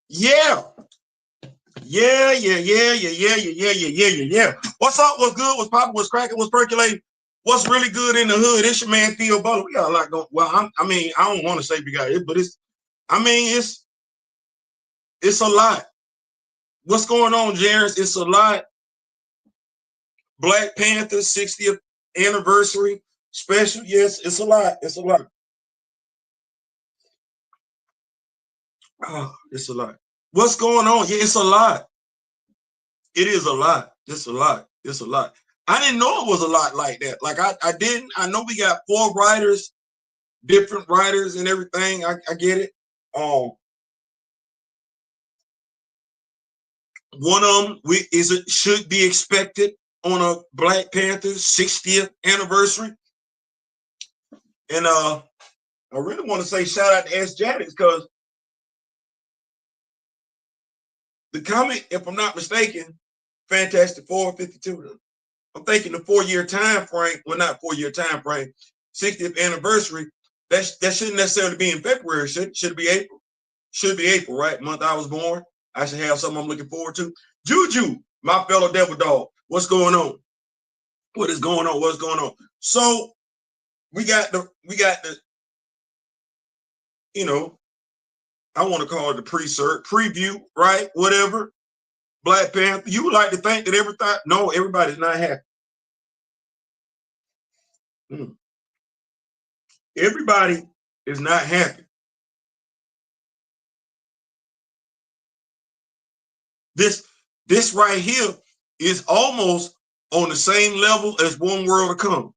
Yeah. Yeah. What's up? What's good? What's popping? What's cracking? What's percolating? What's really good in the hood? It's your man Theo Butler. We got a lot going. Well, I mean, I don't want to say we got it, but it's a lot. What's going on, Jairus? It's a lot. Black Panther 60th Anniversary Special. Yes, it's a lot. It's a lot. Oh, it's a lot. What's going on? Yeah, it's a lot. It is a lot. It's a lot. It's a lot. I didn't know it was a lot like that. Like I didn't. I know we got 4 writers, different writers and everything. I get it. One of them should be expected on a Black Panther 60th anniversary. And I really want to say shout out to S. Jaddix because the comic, if I'm not mistaken, Fantastic Four 52. I'm thinking the 4-year time frame, well, not 4-year time frame, 60th anniversary. That shouldn't necessarily be in February. Should be April. Should be April, right? Month I was born. I should have something I'm looking forward to. Juju, my fellow devil dog. What's going on? What is going on? What's going on? So we got the, you know, I want to call it the preview, right? Whatever. Black Panther. You would like to think that everybody's not happy. Everybody is not happy. This right here is almost on the same level as One World to Come.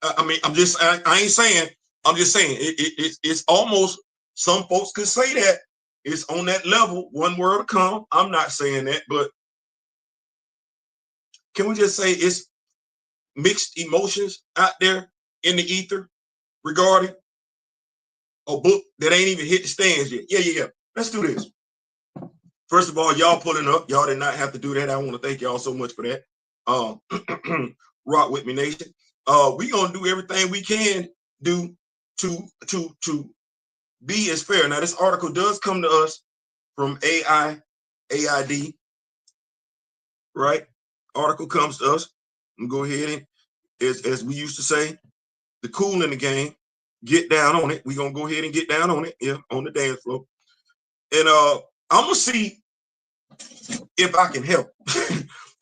I mean, I ain't saying, I'm just saying it's almost, some folks could say that it's on that level, One World to Come. I'm not saying that, but can we just say it's mixed emotions out there in the ether regarding a book that ain't even hit the stands yet? Yeah. Let's do this. First of all, y'all pulling up. Y'all did not have to do that. I want to thank y'all so much for that. Rock with me, nation. We gonna do everything we can do to be as fair. Now, this article does come to us from AID, right? Article comes to us. I'm gonna go ahead and, as we used to say, the cool in the game, get down on it. We're gonna go ahead and get down on it, yeah, on the dance floor. And I'm gonna see if I can help.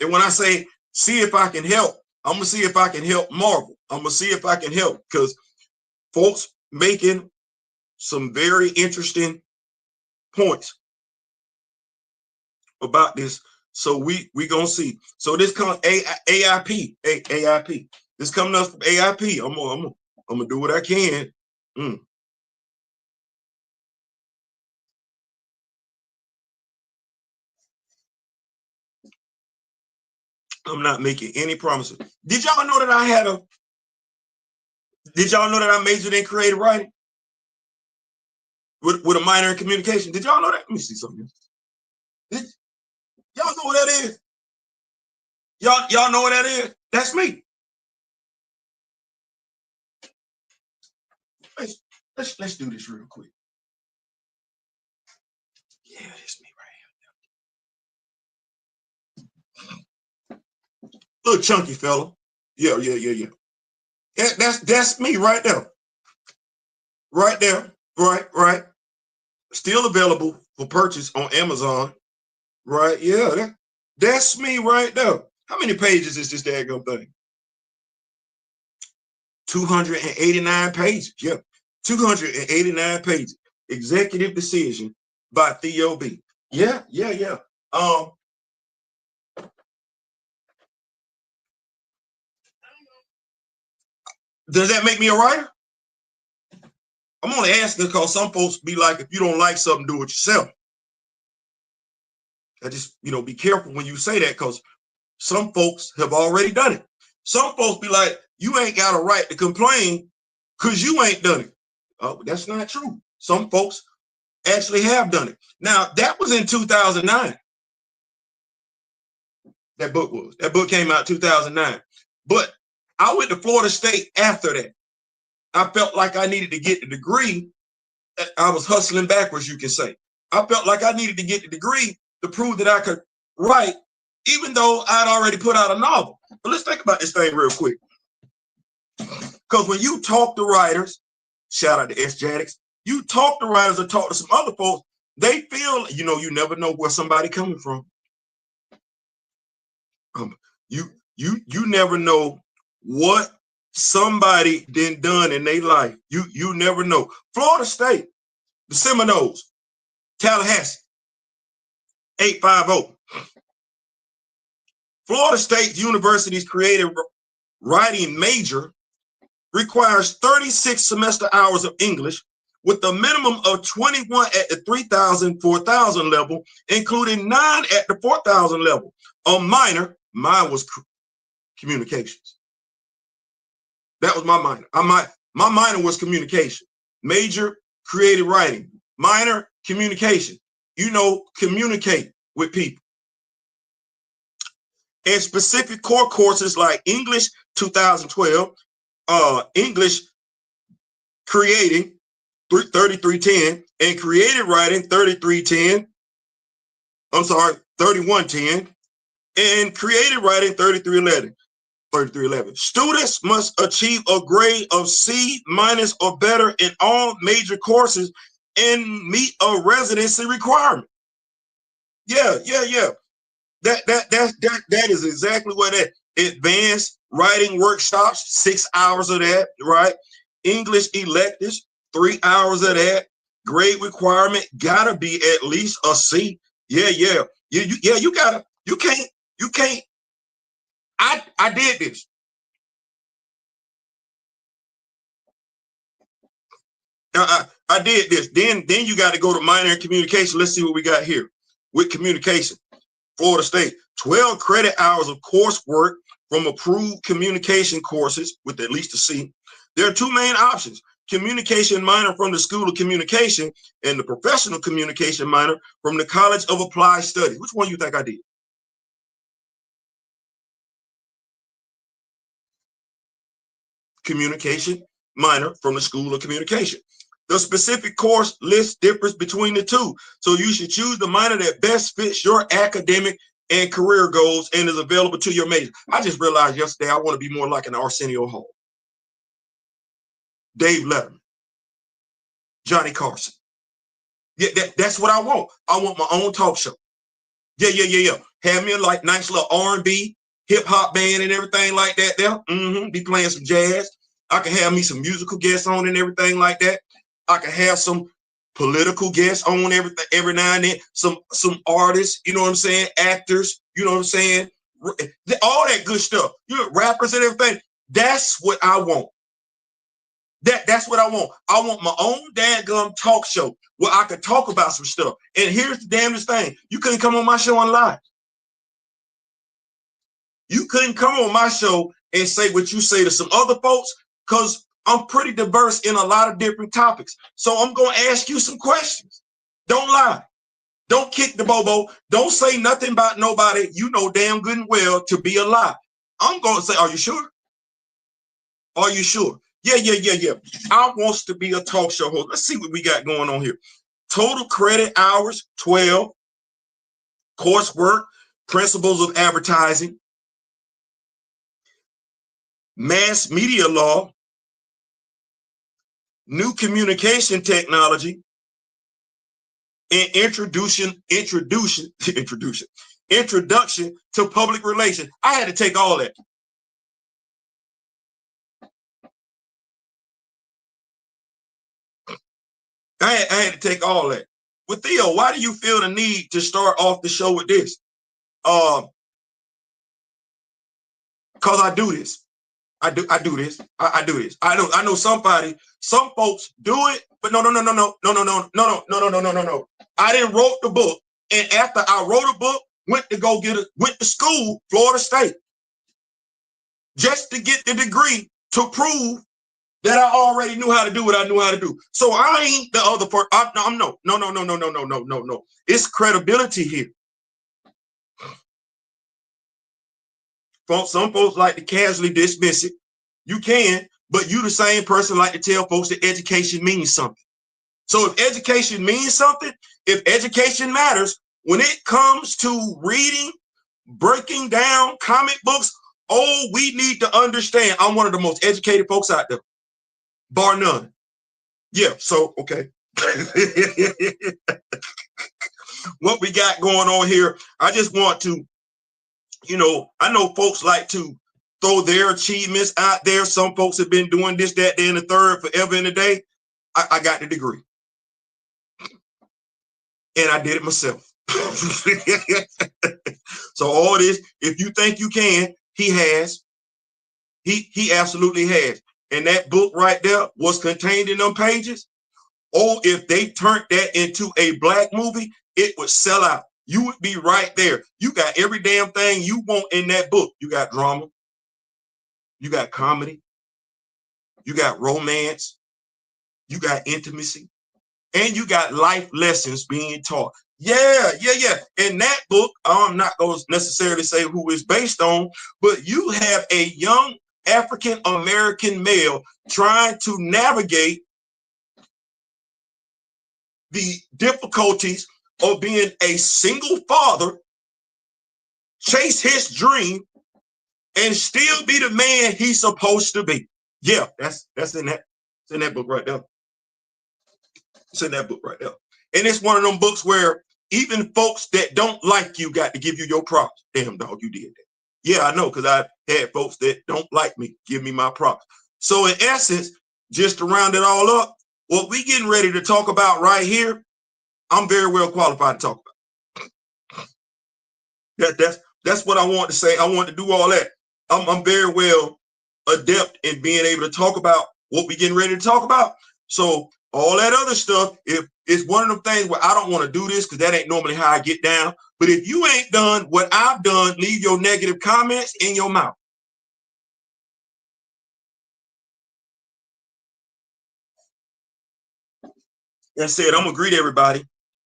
And when I say see if I can help, I'm gonna see if I can help Marvel. I'm gonna see if I can help, because folks making some very interesting points about this. So we gonna see. So this comes AIP. This coming up from AIP. I'm gonna do what I can. I'm not making any promises. Did y'all know that I majored in creative writing with a minor in communication? Did y'all know that? Let me see something. Y'all know what that is? Y'all know what that is? That's me. Let's do this real quick. Yeah, that's me right here. Little chunky fella. Yeah. That's me right there. Right there. Right. Still available for purchase on Amazon. Right. Yeah. That's me right there. How many pages is this daggone thing? 289 pages. Yeah. 289 pages. Executive Decision by Theo B. Yeah. Does that make me a writer? I'm only asking because some folks be like, if you don't like something, do it yourself. I just, be careful when you say that, because some folks have already done it. Some folks be like, you ain't got a right to complain because you ain't done it. That's not true. Some folks actually have done it. Now, that was in 2009. That book came out 2009. But I went to Florida State after that. I felt like I needed to get the degree. I was hustling backwards, you can say. I felt like I needed to get the degree to prove that I could write, even though I'd already put out a novel. But let's think about this thing real quick. Because when you talk to writers, shout out to S. Jadix, you talk to writers or talk to some other folks, they feel, you never know where somebody coming from. You never know what somebody done in their life. You never know. Florida State, the Seminoles, Tallahassee, 850. Florida State University's creative writing major requires 36 semester hours of English with a minimum of 21 at the 3,000, 4,000 level, including 9 at the 4,000 level. A minor, mine was communications. That was my minor. My minor was communication. Major, creative writing. Minor, communication. Communicate with people. And specific core courses like English 2012, English creating 3310, and creative writing 3310. I'm sorry, 3110, and creative writing 3311. Students must achieve a grade of C- or better in all major courses and meet a residency requirement. Yeah. That is exactly what that. Advanced writing workshops, 6 hours of that, right? English electives, 3 hours of that. Grade requirement gotta be at least a C. Yeah. You gotta. You can't. I did this. I did this. Then you got to go to minor in communication. Let's see what we got here with communication. Florida State, 12 credit hours of coursework from approved communication courses with at least a C. There are two main options: communication minor from the School of Communication and the professional communication minor from the College of Applied Studies. Which one you think I did? Communication minor from the School of Communication. The specific course list differs between the two, so you should choose the minor that best fits your academic and career goals and is available to your major. I just realized yesterday I want to be more like an Arsenio Hall, Dave Letterman, Johnny Carson. Yeah, that's what I want. I want my own talk show. Yeah. Have me a nice little R&B, hip hop band and everything like that there. Be playing some jazz. I can have me some musical guests on and everything like that. I can have some political guests on every now and then. Some artists, you know what I'm saying? Actors, you know what I'm saying? All that good stuff. Rappers and everything. That's what I want. That's what I want. I want my own dadgum talk show where I could talk about some stuff. And here's the damnedest thing: you couldn't come on my show and lie. You couldn't come on my show and say what you say to some other folks, because I'm pretty diverse in a lot of different topics. So I'm going to ask you some questions. Don't lie. Don't kick the bobo. Don't say nothing about nobody you know damn good and well to be a lie. I'm going to say, are you sure? Are you sure? Yeah. I wants to be a talk show host. Let's see what we got going on here. Total credit hours, 12. Coursework, principles of advertising, mass media law, new communication technology, and introduction to public relations. I had to take all that. I had to take all that. But Theo, why do you feel the need to start off the show with this? Because I do this. I do this. I do this. I know some folks do it, but no. I didn't wrote the book, and after I wrote a book, went to school, Florida State, just to get the degree to prove that I already knew how to do what I knew how to do. So I ain't the other part. No. It's credibility here. Some folks like to casually dismiss it. You can, but you the same person like to tell folks that education means something. So if education means something, if education matters, when it comes to reading, breaking down comic books, oh, we need to understand. I'm one of the most educated folks out there, bar none. Yeah, so, okay. What we got going on here, I just want to, you know, I know folks like to throw their achievements out there. Some folks have been doing this, that, and the third forever and a day. I got the degree. And I did it myself. So all this, if you think you can, he has. He absolutely has. And that book right there was contained in them pages. Oh, if they turned that into a black movie, it would sell out. You would be right there. You got every damn thing you want in that book. You got drama. You got comedy. You got romance. You got intimacy. And you got life lessons being taught. Yeah. In that book, I'm not going to necessarily say who it's based on, but you have a young African-American male trying to navigate the difficulties of being a single father, chase his dream, and still be the man he's supposed to be. Yeah, that's in that. It's in that book right there. It's in that book right there. And it's one of them books where even folks that don't like you got to give you your props. Damn, dog, you did that. Yeah, I know, because I had folks that don't like me give me my props. So in essence, just to round it all up, what we getting ready to talk about right here, I'm very well qualified to talk about. That's what I want to say. I want to do all that. I'm very well adept in being able to talk about what we getting ready to talk about. So all that other stuff, if it's one of them things where I don't want to do this because that ain't normally how I get down. But if you ain't done what I've done, leave your negative comments in your mouth. That said, I'm gonna greet everybody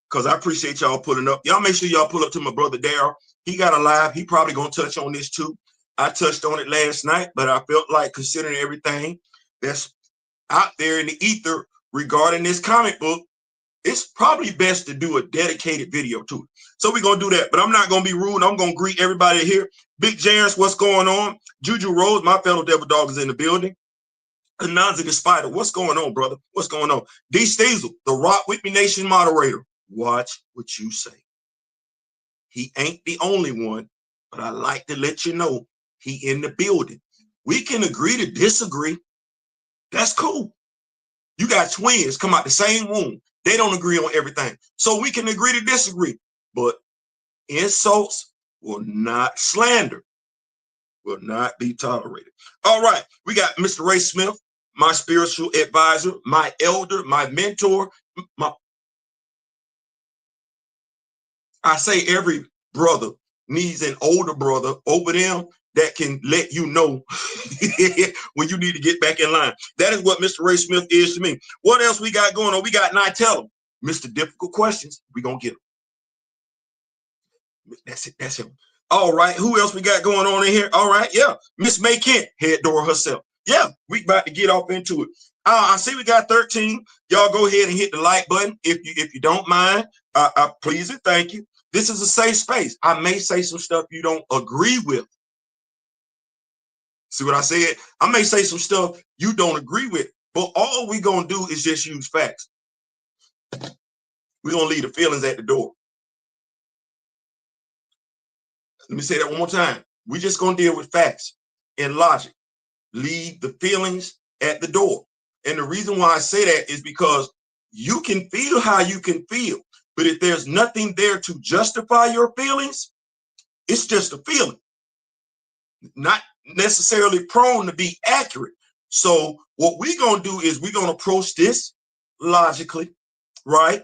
because I appreciate y'all pulling up. Y'all make sure y'all pull up to my brother Dora. He got a live. He probably gonna touch on this too. I touched on it last night, but I felt like considering everything that's out there in the ether regarding this comic book, it's probably best to do a dedicated video to it. So we're going to do that, but I'm not going to be rude. I'm going to greet everybody here. Big Jarence, what's going on? Juju Rose, my fellow devil dog, is in the building. Ananza the Spider, what's going on, brother? What's going on? D Steezle, the Rock With Me Nation moderator. Watch what you say. He ain't the only one, but I like to let you know he in the building. We can agree to disagree. That's cool. You got twins come out the same womb. They don't agree on everything. So we can agree to disagree. But insults will not, slander will not be tolerated. All right. We got Mr. Ray Smith, my spiritual advisor, my elder, my mentor. I say every brother needs an older brother over them that can let you know when you need to get back in line. That is what Mr. Ray Smith is to me. What else we got going on? We got Nitella. Mr. Difficult Questions. We're going to get them. That's it. That's him. All right. Who else we got going on in here? All right. Yeah. Miss May Kent, head Dora herself. Yeah. We about to get off into it. I see we got 13. Y'all go ahead and hit the like button if you don't mind. Please and thank you. This is a safe space. I may say some stuff you don't agree with. See what I said? I may say some stuff you don't agree with, but all we're going to do is just use facts. We're going to leave the feelings at the door. Let me say that one more time. We're just going to deal with facts and logic. Leave the feelings at the door. And the reason why I say that is because you can feel how you can feel, but if there's nothing there to justify your feelings, it's just a feeling, not necessarily prone to be accurate. So what we're going to do is we're going to approach this logically, right?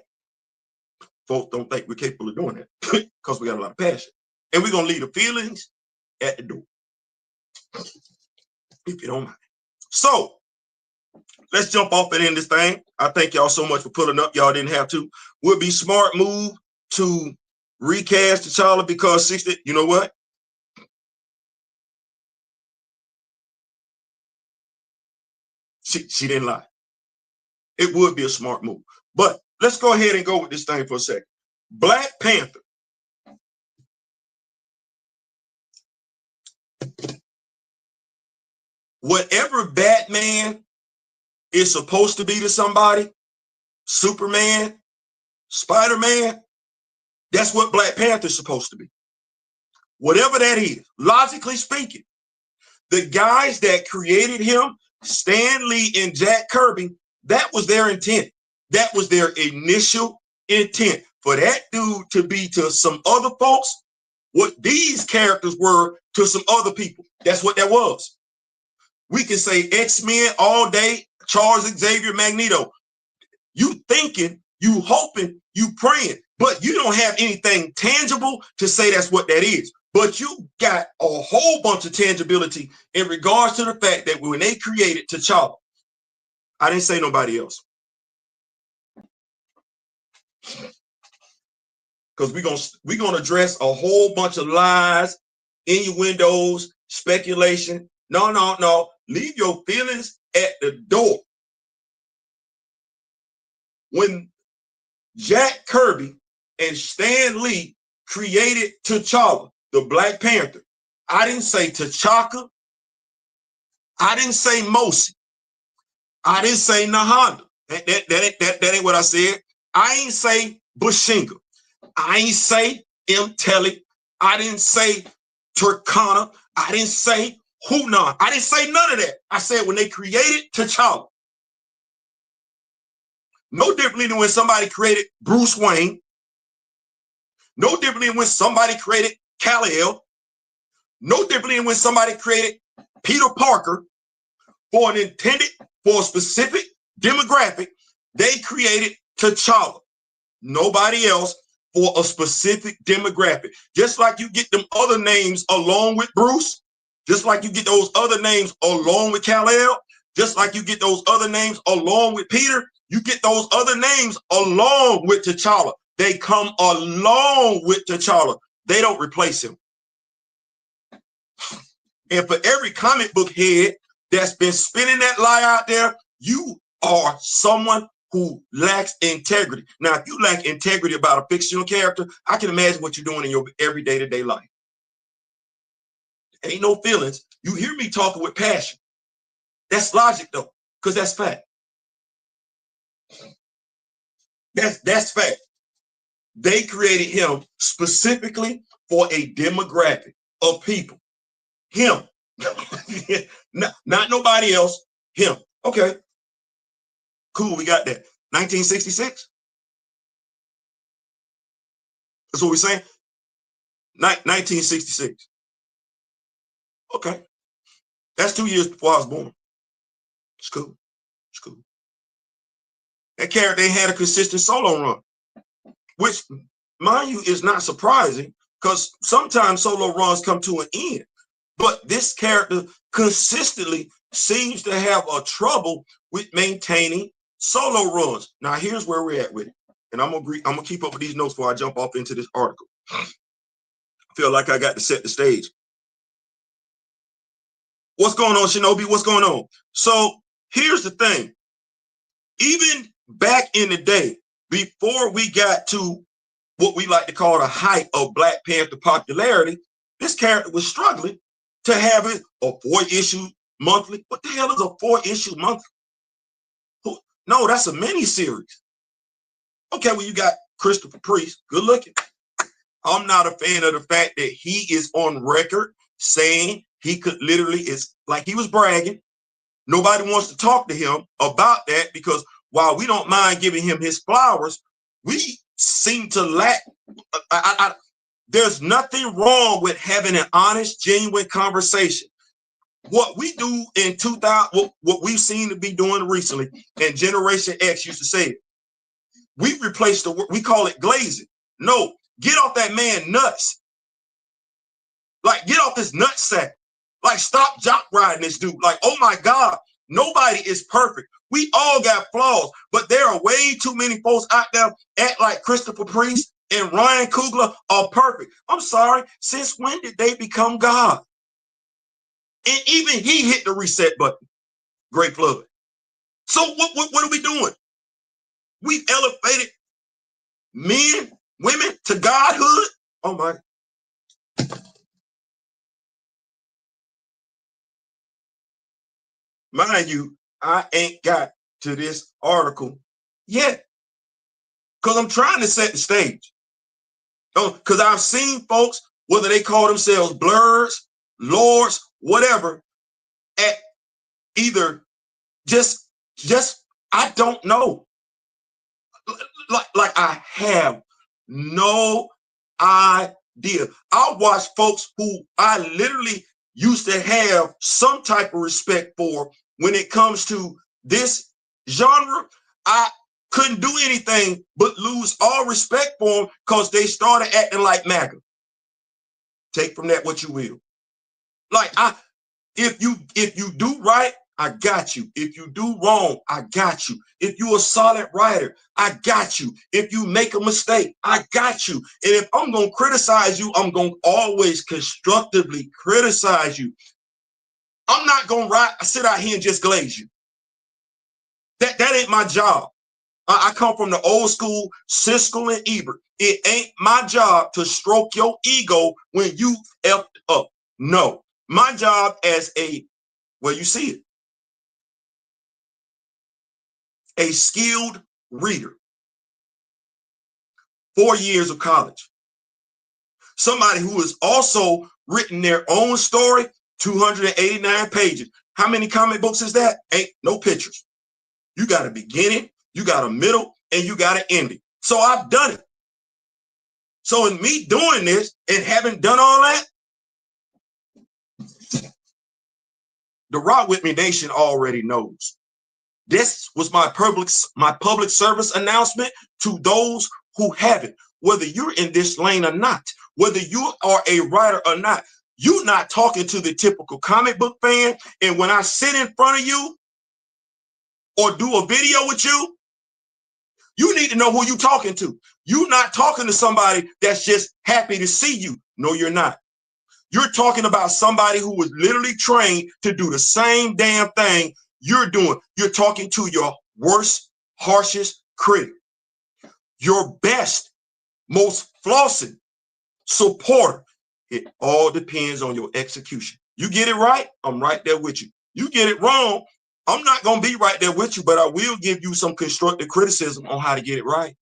Folks don't think we're capable of doing that because we got a lot of passion. And we're going to leave the feelings at the door, if you don't mind. So let's jump off and end this thing. I thank y'all so much for pulling up. Y'all didn't have to. Would be smart move to recast T'Challa because 60, you know what? She didn't lie. It would be a smart move. But let's go ahead and go with this thing for a second. Black Panther. Whatever Batman is supposed to be to somebody, Superman, Spider-Man, that's what Black Panther is supposed to be. Whatever that is, logically speaking, the guys that created him, Stan Lee and Jack Kirby, that was their intent. That was their initial intent, for that dude to be to some other folks what these characters were to some other people. That's what that was. We can say X-Men all day, Charles Xavier, Magneto. You thinking, you hoping, you praying, but you don't have anything tangible to say that's what that is. But you got a whole bunch of tangibility in regards to the fact that when they created T'Challa, I didn't say nobody else. Because we're gonna address a whole bunch of lies, innuendos, speculation. No. Leave your feelings at the door. When Jack Kirby and Stan Lee created T'Challa, the Black Panther, I didn't say T'Chaka. I didn't say Mosi. I didn't say Nahanda. That ain't what I said. I ain't say Bushinga. I ain't say Mteli. I didn't say Turkana. I didn't say Hunan. I didn't say none of that. I said when they created T'Challa. No differently than when somebody created Bruce Wayne. No differently than when somebody created Kal-El. No differently than when somebody created Peter Parker for a specific demographic. They created T'Challa. Nobody else for a specific demographic. Just like you get them other names along with Bruce, just like you get those other names along with Kal-El, just like you get those other names along with Peter, you get those other names along with T'Challa. They come along with T'Challa. They don't replace him. And for every comic book head that's been spinning that lie out there, you are someone who lacks integrity. Now, if you lack integrity about a fictional character, I can imagine what you're doing in your everyday to day life. Ain't no feelings. You hear me talking with passion. That's logic, though, because that's fact. That's fact. They created him specifically for a demographic of people. Him. not nobody else. Him. Okay. Cool, we got that. 1966. That's what we're saying. 1966. Okay. That's 2 years before I was born. It's cool. It's cool. That character ain't had a consistent solo run, which, mind you, is not surprising because sometimes solo runs come to an end. But this character consistently seems to have a trouble with maintaining solo runs. Now, here's where we're at with it. And I'm gonna keep up with these notes before I jump off into this article. I feel like I got to set the stage. What's going on, Shinobi? What's going on? So here's the thing. Even back in the day, before we got to what we like to call the height of Black Panther popularity, this character was struggling to have it a 4-issue monthly. What the hell is a 4-issue monthly? No, that's a mini-series. Okay, well, you got Christopher Priest, good looking. I'm not a fan of the fact that he is on record saying he could literally, it's like he was bragging. Nobody wants to talk to him about that because while we don't mind giving him his flowers, we seem to lack. There's nothing wrong with having an honest, genuine conversation. What we do in 2000, what we've seen to be doing recently, and Generation X used to say it, we replaced the word, we call it glazing. No, get off that man nuts. Like, get off this nutsack. Like, stop jock riding this dude. Like, oh my God, nobody is perfect. We all got flaws, but there are way too many folks out there act like Christopher Priest and Ryan Coogler are perfect. I'm sorry, since when did they become God? And even he hit the reset button. Great flood. So what are we doing? We've elevated men, women to godhood. Oh my. Mind you, I ain't got to this article yet because I'm trying to set the stage. Because I've seen folks, whether they call themselves blurs, lords, whatever, at either just I don't know. Like I have no idea. I watch folks who I literally used to have some type of respect for when it comes to this genre. I couldn't do anything but lose all respect for them because they started acting like MAGA. Take from that what you will. Like if you do right, I got you. If you do wrong, I got you. If you're a solid writer, I got you. If you make a mistake, I got you. And if I'm going to criticize you, I'm going to always constructively criticize you. I'm not going to sit out here and just glaze you. That ain't my job. I come from the old school, Siskel and Ebert. It ain't my job to stroke your ego when you effed up. No, my job as you see it, a skilled reader, 4 years of college, somebody who has also written their own story, 289 pages. How many comic books is that? Ain't no pictures. You got a beginning, you got a middle, and you got an ending. So I've done it. So in me doing this and having done all that, the Rock With Me Nation already knows. This was my public service announcement to those who haven't. Whether you're in this lane or not, whether you are a writer or not, you're not talking to the typical comic book fan. And when I sit in front of you or do a video with you, you need to know who you're talking to. You're not talking to somebody that's just happy to see you. No, you're not. You're talking about somebody who was literally trained to do the same damn thing you're doing. You're talking to your worst, harshest critic, your best, most flossing supporter. It all depends on your execution. You get it right, I'm right there with you. You get it wrong, I'm not going to be right there with you, but I will give you some constructive criticism on how to get it right.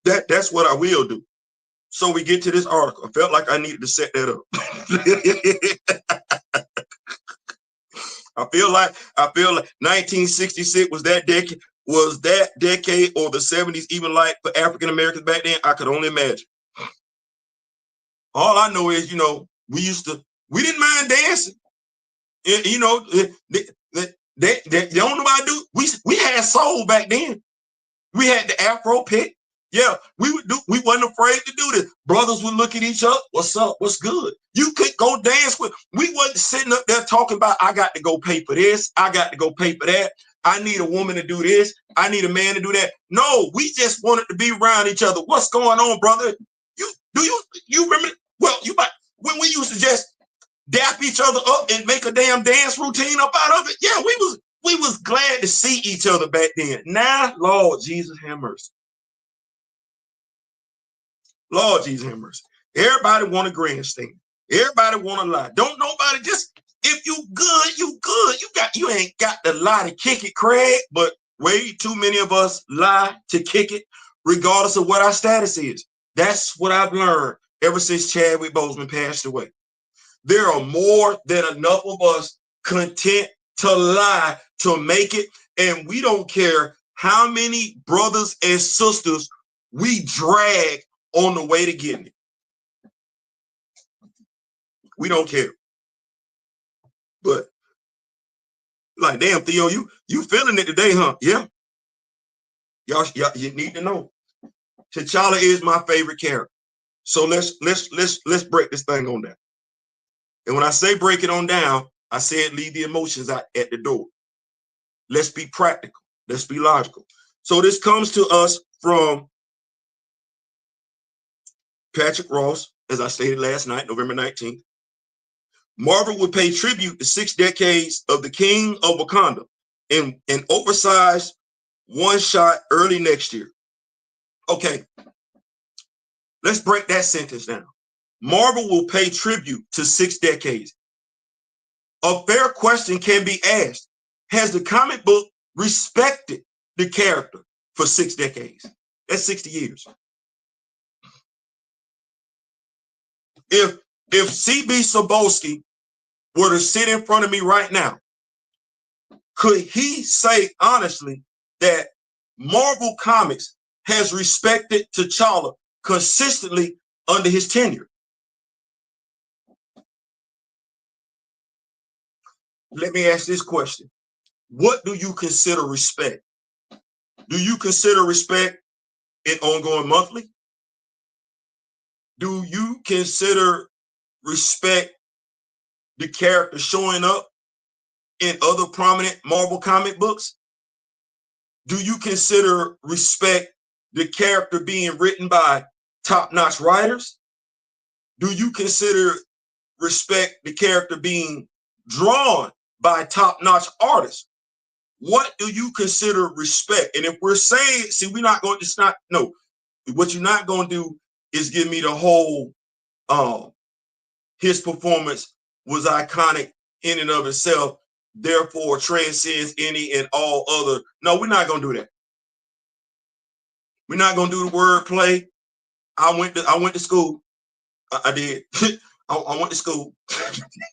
That's what I will do. So we get to this article. I felt like I needed to set that up. I feel like 1966 was that decade, or the 70s, even like for African Americans back then. I could only imagine. All I know is, we didn't mind dancing. You know, they don't know what I do. We had soul back then. We had the Afro pick. Yeah, we wasn't afraid to do this. Brothers would look at each other. What's up? What's good? You could go dance with. We wasn't sitting up there talking about, I got to go pay for this. I got to go pay for that. I need a woman to do this. I need a man to do that. No, we just wanted to be around each other. What's going on, brother? You remember? Well, when we used to just dap each other up and make a damn dance routine up out of it. Yeah, we was glad to see each other back then. Now, Lord Jesus have mercy. Lord Jesus have mercy. Everybody want a grandstand. Everybody want to lie. Don't nobody just, if you good, you good. You ain't got to lie to kick it, Craig, but way too many of us lie to kick it, regardless of what our status is. That's what I've learned ever since Chadwick Boseman passed away. There are more than enough of us content to lie to make it, and we don't care how many brothers and sisters we drag on the way to getting it. We don't care. But like, damn, Theo, you feeling it today, huh? Yeah. Y'all, you need to know. T'Challa is my favorite character. So let's break this thing on down. And when I say break it on down, I said leave the emotions out at the door. Let's be practical. Let's be logical. So this comes to us from Patrick Ross, as I stated last night, November 19th. Marvel would pay tribute to 6 decades of the King of Wakanda in an oversized one-shot early next year. Okay, let's break that sentence down. Marvel will pay tribute to 6 decades. A fair question can be asked. Has the comic book respected the character for 6 decades? That's 60 years. If C.B. Sobolski were to sit in front of me right now, could he say honestly that Marvel Comics has respected T'Challa consistently under his tenure? Let me ask this question. What do you consider respect? Do you consider respect in ongoing monthly? Do you consider respect the character showing up in other prominent Marvel comic books? Do you consider respect the character being written by top-notch writers? Do you consider respect the character being drawn by top-notch artists? What do you consider respect? And if we're saying, see, we're not going to, it's not, no, what you're not going to do is give me the whole, his performance was iconic in and of itself, therefore transcends any and all other. No, we're not going to do that. We're not going to do the word play. I went to school. I did. I went to school.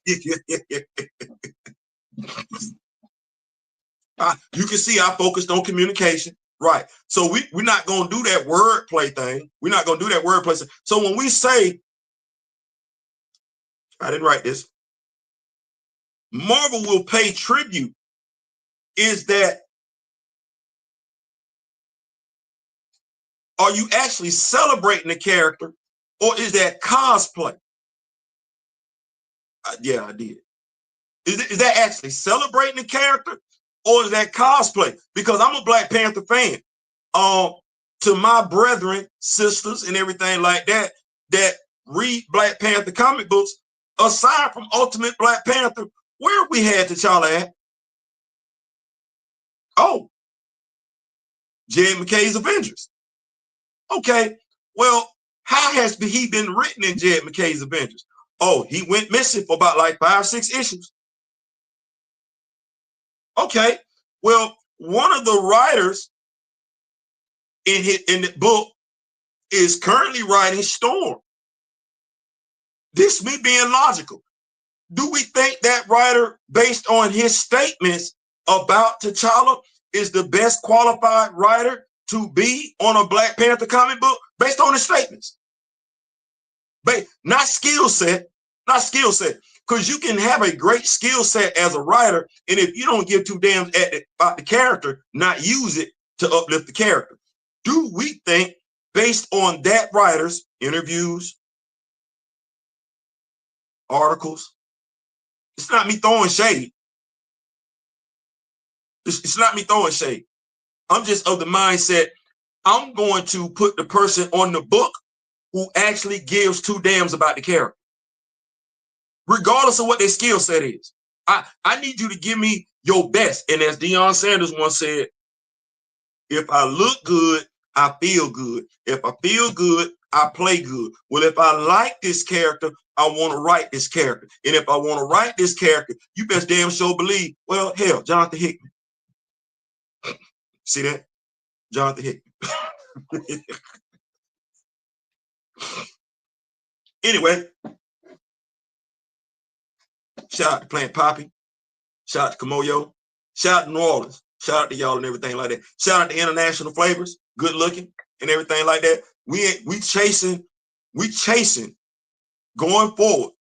You can see I focused on communication. Right. So we're not going to do that word play thing. We're not going to do that word play. So when we say, I didn't write this, Marvel will pay tribute, is that, are you actually celebrating the character, or is that cosplay? Yeah, I did. Is that actually celebrating the character, or is that cosplay? Because I'm a Black Panther fan. To my brethren, sisters, and everything like that, that read Black Panther comic books, aside from Ultimate Black Panther, where we had T'Challa at? Oh, Jed McKay's Avengers. Okay, well, how has he been written in Jed McKay's Avengers? Oh, he went missing for about like 5-6 issues. Okay, well, one of the writers in the book is currently writing Storm. This me being logical. Do we think that writer, based on his statements about T'Challa, is the best qualified writer to be on a Black Panther comic book based on his statements? But not skill set, not skill set. Because you can have a great skill set as a writer, and if you don't give two damns about the character, not use it to uplift the character. Do we think, based on that writer's interviews, articles, it's not me throwing shade. It's not me throwing shade. I'm just of the mindset, I'm going to put the person on the book who actually gives two damns about the character, regardless of what their skill set is. I need you to give me your best. And as Deion Sanders once said, if I look good, I feel good. If I feel good, I play good. Well, if I like this character, I want to write this character. And if I want to write this character, you best damn sure believe, well, hell, Jonathan Hickman. See that? Jonathan Hickman. Anyway, shout out to Plant Poppy. Shout out to Kimoyo. Shout out to New Orleans. Shout out to y'all and everything like that. Shout out to International Flavors, good looking and everything like that. We chasing going forward.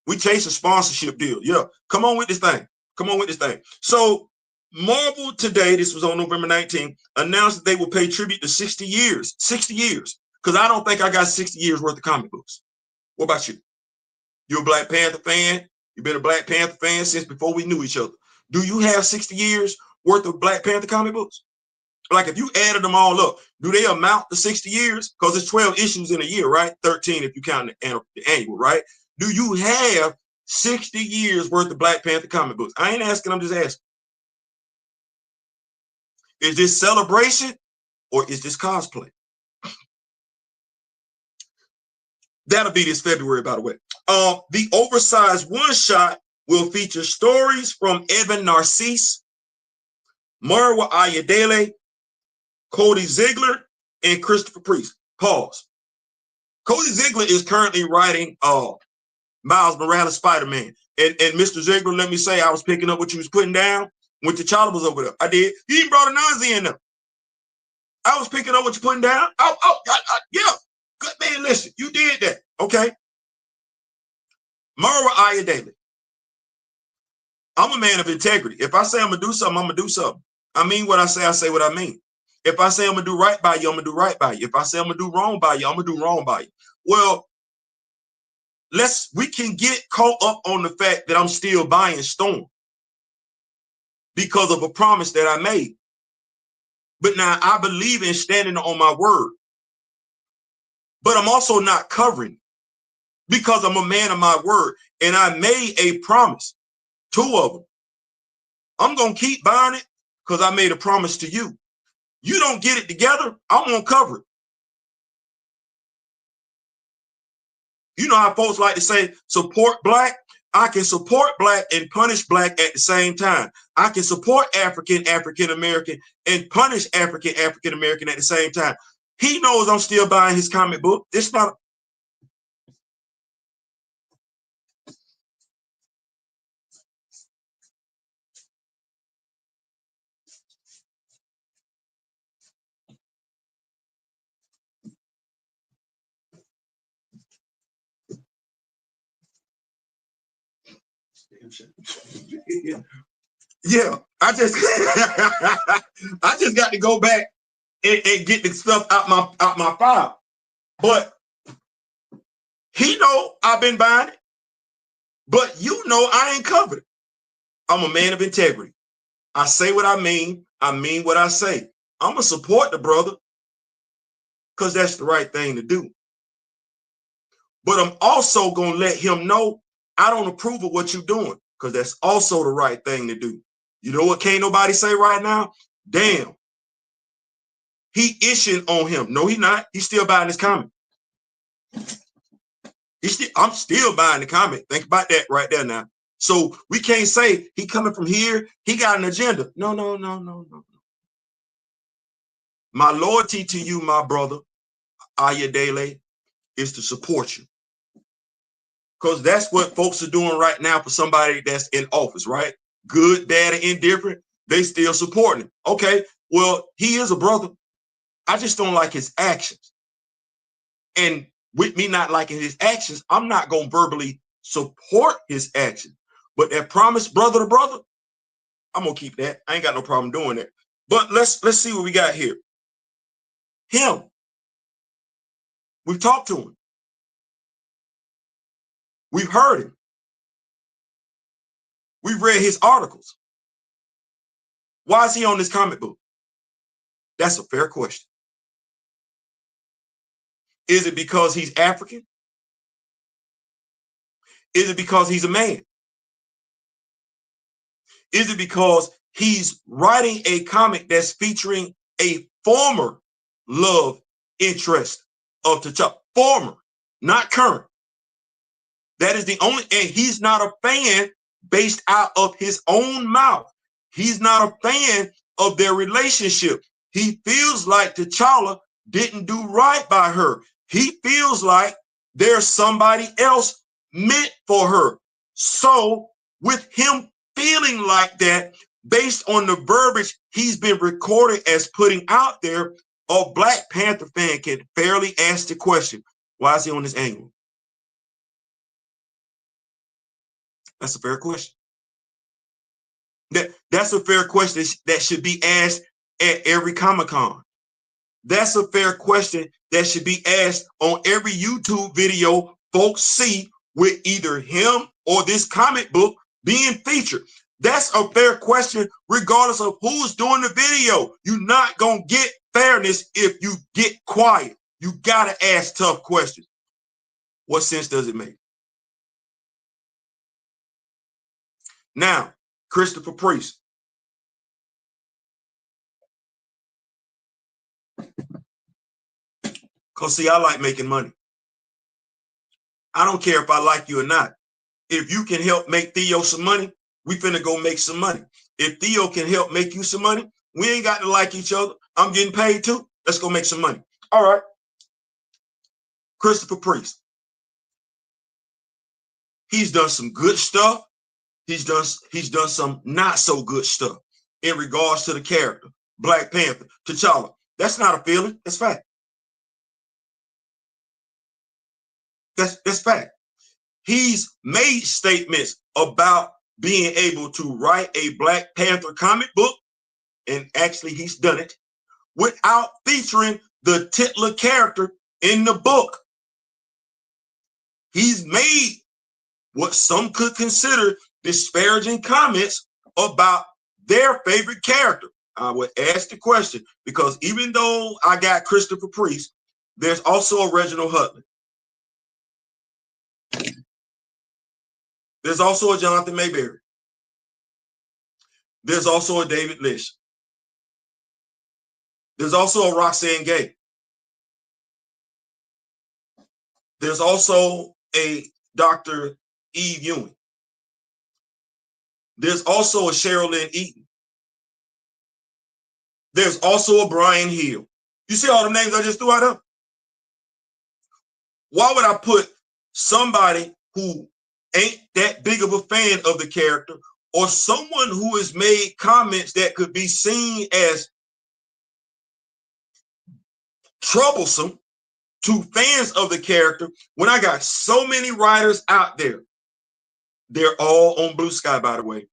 We chasing sponsorship deal. Yeah, come on with this thing. Come on with this thing. So Marvel today, this was on November 19th, announced that they will pay tribute to 60 years. 60 years. Because I don't think I got 60 years worth of comic books. What about you? You're a Black Panther fan. You've been a Black Panther fan since before we knew each other. Do you have 60 years worth of Black Panther comic books? Like if you added them all up, do they amount to 60 years? Because it's 12 issues in a year, right? 13 if you count the annual, right? Do you have 60 years worth of Black Panther comic books. I ain't asking, I'm just asking. Is this celebration or is this cosplay? That'll be this February, by the way. The oversized one-shot will feature stories from Evan Narcisse, Marwa Ayadele, Cody Ziegler, and Christopher Priest. Pause. Cody Ziegler is currently writing Miles Morales Spider-Man. And Mr. Ziegler, let me say, I was picking up what you was putting down when T'Challa was over there. I did. You even brought a Nazi in there. I was picking up what you're putting down. Yeah. Good man, listen, you did that. Okay. Marwa Ayadele. I'm a man of integrity. If I say I'm going to do something, I'm going to do something. I mean what I say what I mean. If I say I'm going to do right by you, I'm going to do right by you. If I say I'm going to do wrong by you, I'm going to do wrong by you. Well, we can get caught up on the fact that I'm still buying Storm because of a promise that I made. But now I believe in standing on my word. But I'm also not covering because I'm a man of my word. And I made a promise, 2 of them. I'm going to keep buying it because I made a promise to you. You don't get it together, I'm going to cover it. You know how folks like to say, support Black? I can support Black and punish Black at the same time. I can support African-American, and punish African-American at the same time. He knows I'm still buying his comic book. It's not. Yeah, I just I just got to go back and get the stuff out my file. But he know I've been buying it. But you know I ain't covered it. I'm a man of integrity. I say what I mean what I say. I'm gonna support the brother because that's the right thing to do. But I'm also gonna let him know I don't approve of what you're doing because that's also the right thing to do. You know what can't nobody say right now? Damn. He issuing on him. No, he's not. He's still buying his comic. I'm still buying the comic. Think about that right there now. So we can't say he coming from here. He got an agenda. No. My loyalty to you, my brother, Ayadele, is to support you. Because that's what folks are doing right now for somebody that's in office, right? Good, bad, and indifferent. They still supporting him. Okay, well, he is a brother. I just don't like his actions. And with me not liking his actions, I'm not going to verbally support his actions. But that promise, brother to brother, I'm going to keep that. I ain't got no problem doing that. But let's see what we got here. Him. We've talked to him. We've heard him. We've read his articles. Why is he on this comic book? That's a fair question. Is it because he's African? Is it because he's a man? Is it because he's writing a comic that's featuring a former love interest of T'Challa? Former, not current. That is the only, and he's not a fan based out of his own mouth. He's not a fan of their relationship. He feels like T'Challa didn't do right by her. He feels like there's somebody else meant for her. So with him feeling like that, based on the verbiage he's been recorded as putting out there, a Black Panther fan can fairly ask the question, why is he on this angle? That's a fair question. That's a fair question that should be asked at every Comic-Con. That's a fair question that should be asked on every YouTube video folks see with either him or this comic book being featured. That's a fair question regardless of who's doing the video. You're not going to get fairness if you get quiet. You got to ask tough questions. What sense does it make? Now, Christopher Priest. Because, see, I like making money. I don't care if I like you or not. If you can help make Theo some money, we finna go make some money. If Theo can help make you some money, we ain't got to like each other. I'm getting paid too. Let's go make some money. All right. Christopher Priest. He's done some good stuff. He's done some not so good stuff in regards to the character, Black Panther, T'Challa. That's not a feeling. That's fact. That's fact. He's made statements about being able to write a Black Panther comic book, and actually he's done it, without featuring the titular character in the book. He's made what some could consider disparaging comments about their favorite character. I would ask the question, because even though I got Christopher Priest, there's also a Reginald Hudlin. There's also a Jonathan Mayberry. There's also a David Lish. There's also a Roxanne Gay. There's also a Dr. Eve Ewing. There's also a Cheryl Lynn Eaton. There's also a Brian Hill. You see all the names I just threw out there? Why would I put somebody who ain't that big of a fan of the character, or someone who has made comments that could be seen as troublesome to fans of the character, when I got so many writers out there? They're all on Blue Sky, by the way.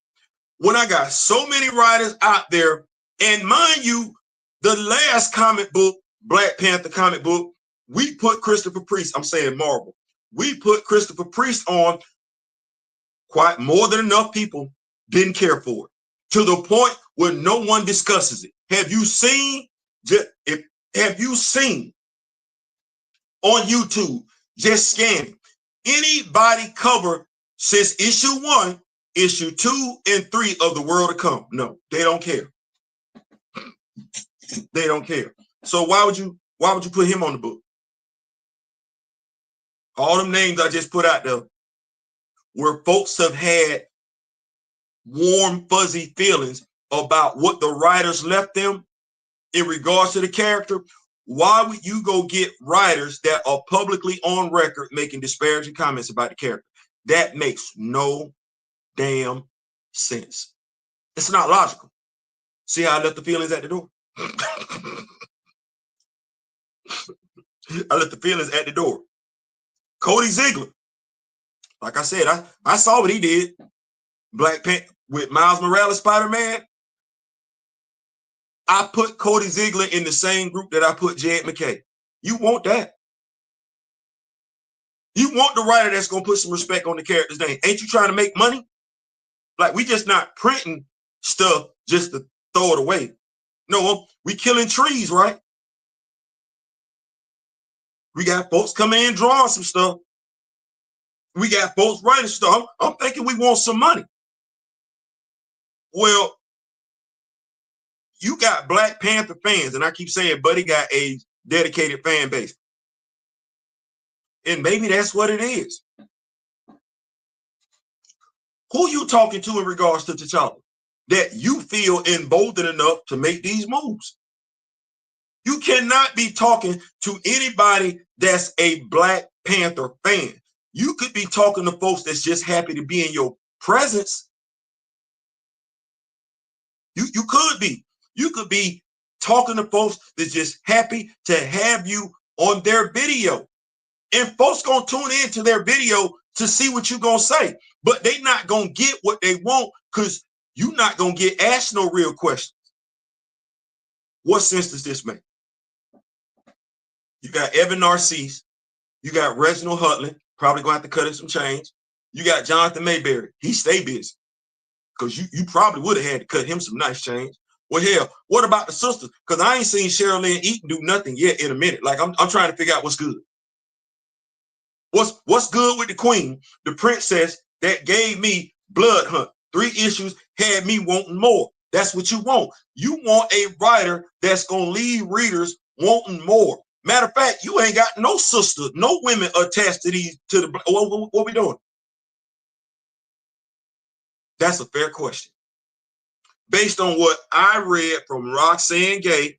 When I got so many writers out there, and mind you, the last comic book, Black Panther comic book, we put Christopher Priest, I'm saying Marvel, we put Christopher Priest on. Quite more than enough people didn't care for it, to the point where no one discusses it. Have you seen, have you seen on YouTube, just scanning, anybody cover since issue 1, issue 2, and 3 of The World to Come? No, they don't care. They don't care. So why would you put him on the book? All them names I just put out there, where folks have had warm, fuzzy feelings about what the writers left them in regards to the character. Why would you go get writers that are publicly on record making disparaging comments about the character? That makes no damn sense. It's not logical. See how I left the feelings at the door? I left the feelings at the door. Cody Ziegler. Like I said, I saw what he did. Black Panther with Miles Morales, Spider-Man. I put Cody Ziegler in the same group that I put Jed McKay. You want that? You want the writer that's going to put some respect on the character's name. Ain't you trying to make money? Like, we just not printing stuff just to throw it away. No, we killing trees, right? We got folks coming in drawing some stuff. We got folks writing stuff. I'm thinking we want some money. Well, you got Black Panther fans, and I keep saying Buddy got a dedicated fan base. And maybe that's what it is. Who you talking to in regards to T'Challa that you feel emboldened enough to make these moves? You cannot be talking to anybody that's a Black Panther fan. You could be talking to folks that's just happy to be in your presence. You could be. You could be talking to folks that's just happy to have you on their video. And folks gonna tune into their video to see what you're gonna say. But they not gonna get what they want, because you're not gonna get asked no real questions. What sense does this make? You got Evan Narcisse. You got Reginald Hudlin. Probably gonna have to cut him some change. You got Jonathan Mayberry. He stay busy, because you probably would have had to cut him some nice change. Well, hell, what about the sisters? Because I ain't seen Cheryl Lynn Eaton do nothing yet in a minute. Like, I'm trying to figure out what's good. What's good with the queen, the princess that gave me Blood Hunt? 3 issues had me wanting more. That's what you want. You want a writer that's going to leave readers wanting more. Matter of fact, you ain't got no sisters, no women attached to these, to the, what we doing? That's a fair question. Based on what I read from Roxanne Gay,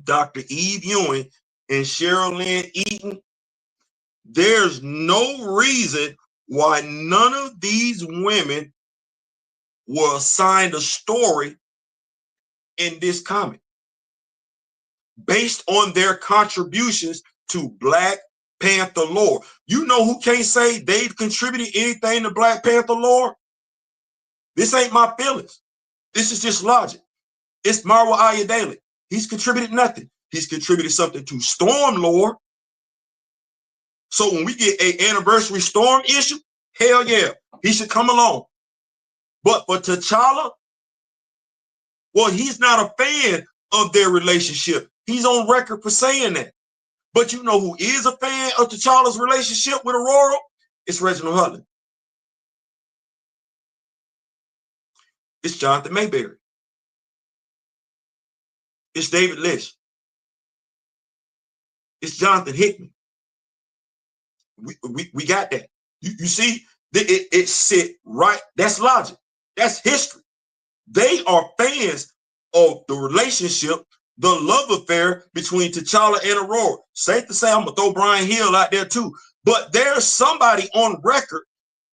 Dr. Eve Ewing, and Cheryl Lynn Eaton, there's no reason why none of these women were assigned a story in this comic based on their contributions to Black Panther lore. You know who can't say they've contributed anything to Black Panther lore? This ain't my feelings. This is just logic. It's Marwa Ayodele. He's contributed nothing. He's contributed something to Storm lore. So when we get an Anniversary Storm issue, hell yeah, he should come along. But for T'Challa, well, he's not a fan of their relationship. He's on record for saying that. But you know who is a fan of T'Challa's relationship with Aurora? It's Reginald Hudlin. It's Jonathan Mayberry. It's David Lish. It's Jonathan Hickman. We got that. You see, it sit right. That's logic. That's history. They are fans of the relationship, the love affair between T'Challa and Aurora. Safe to say, I'm going to throw Brian Hill out there too. But there's somebody on record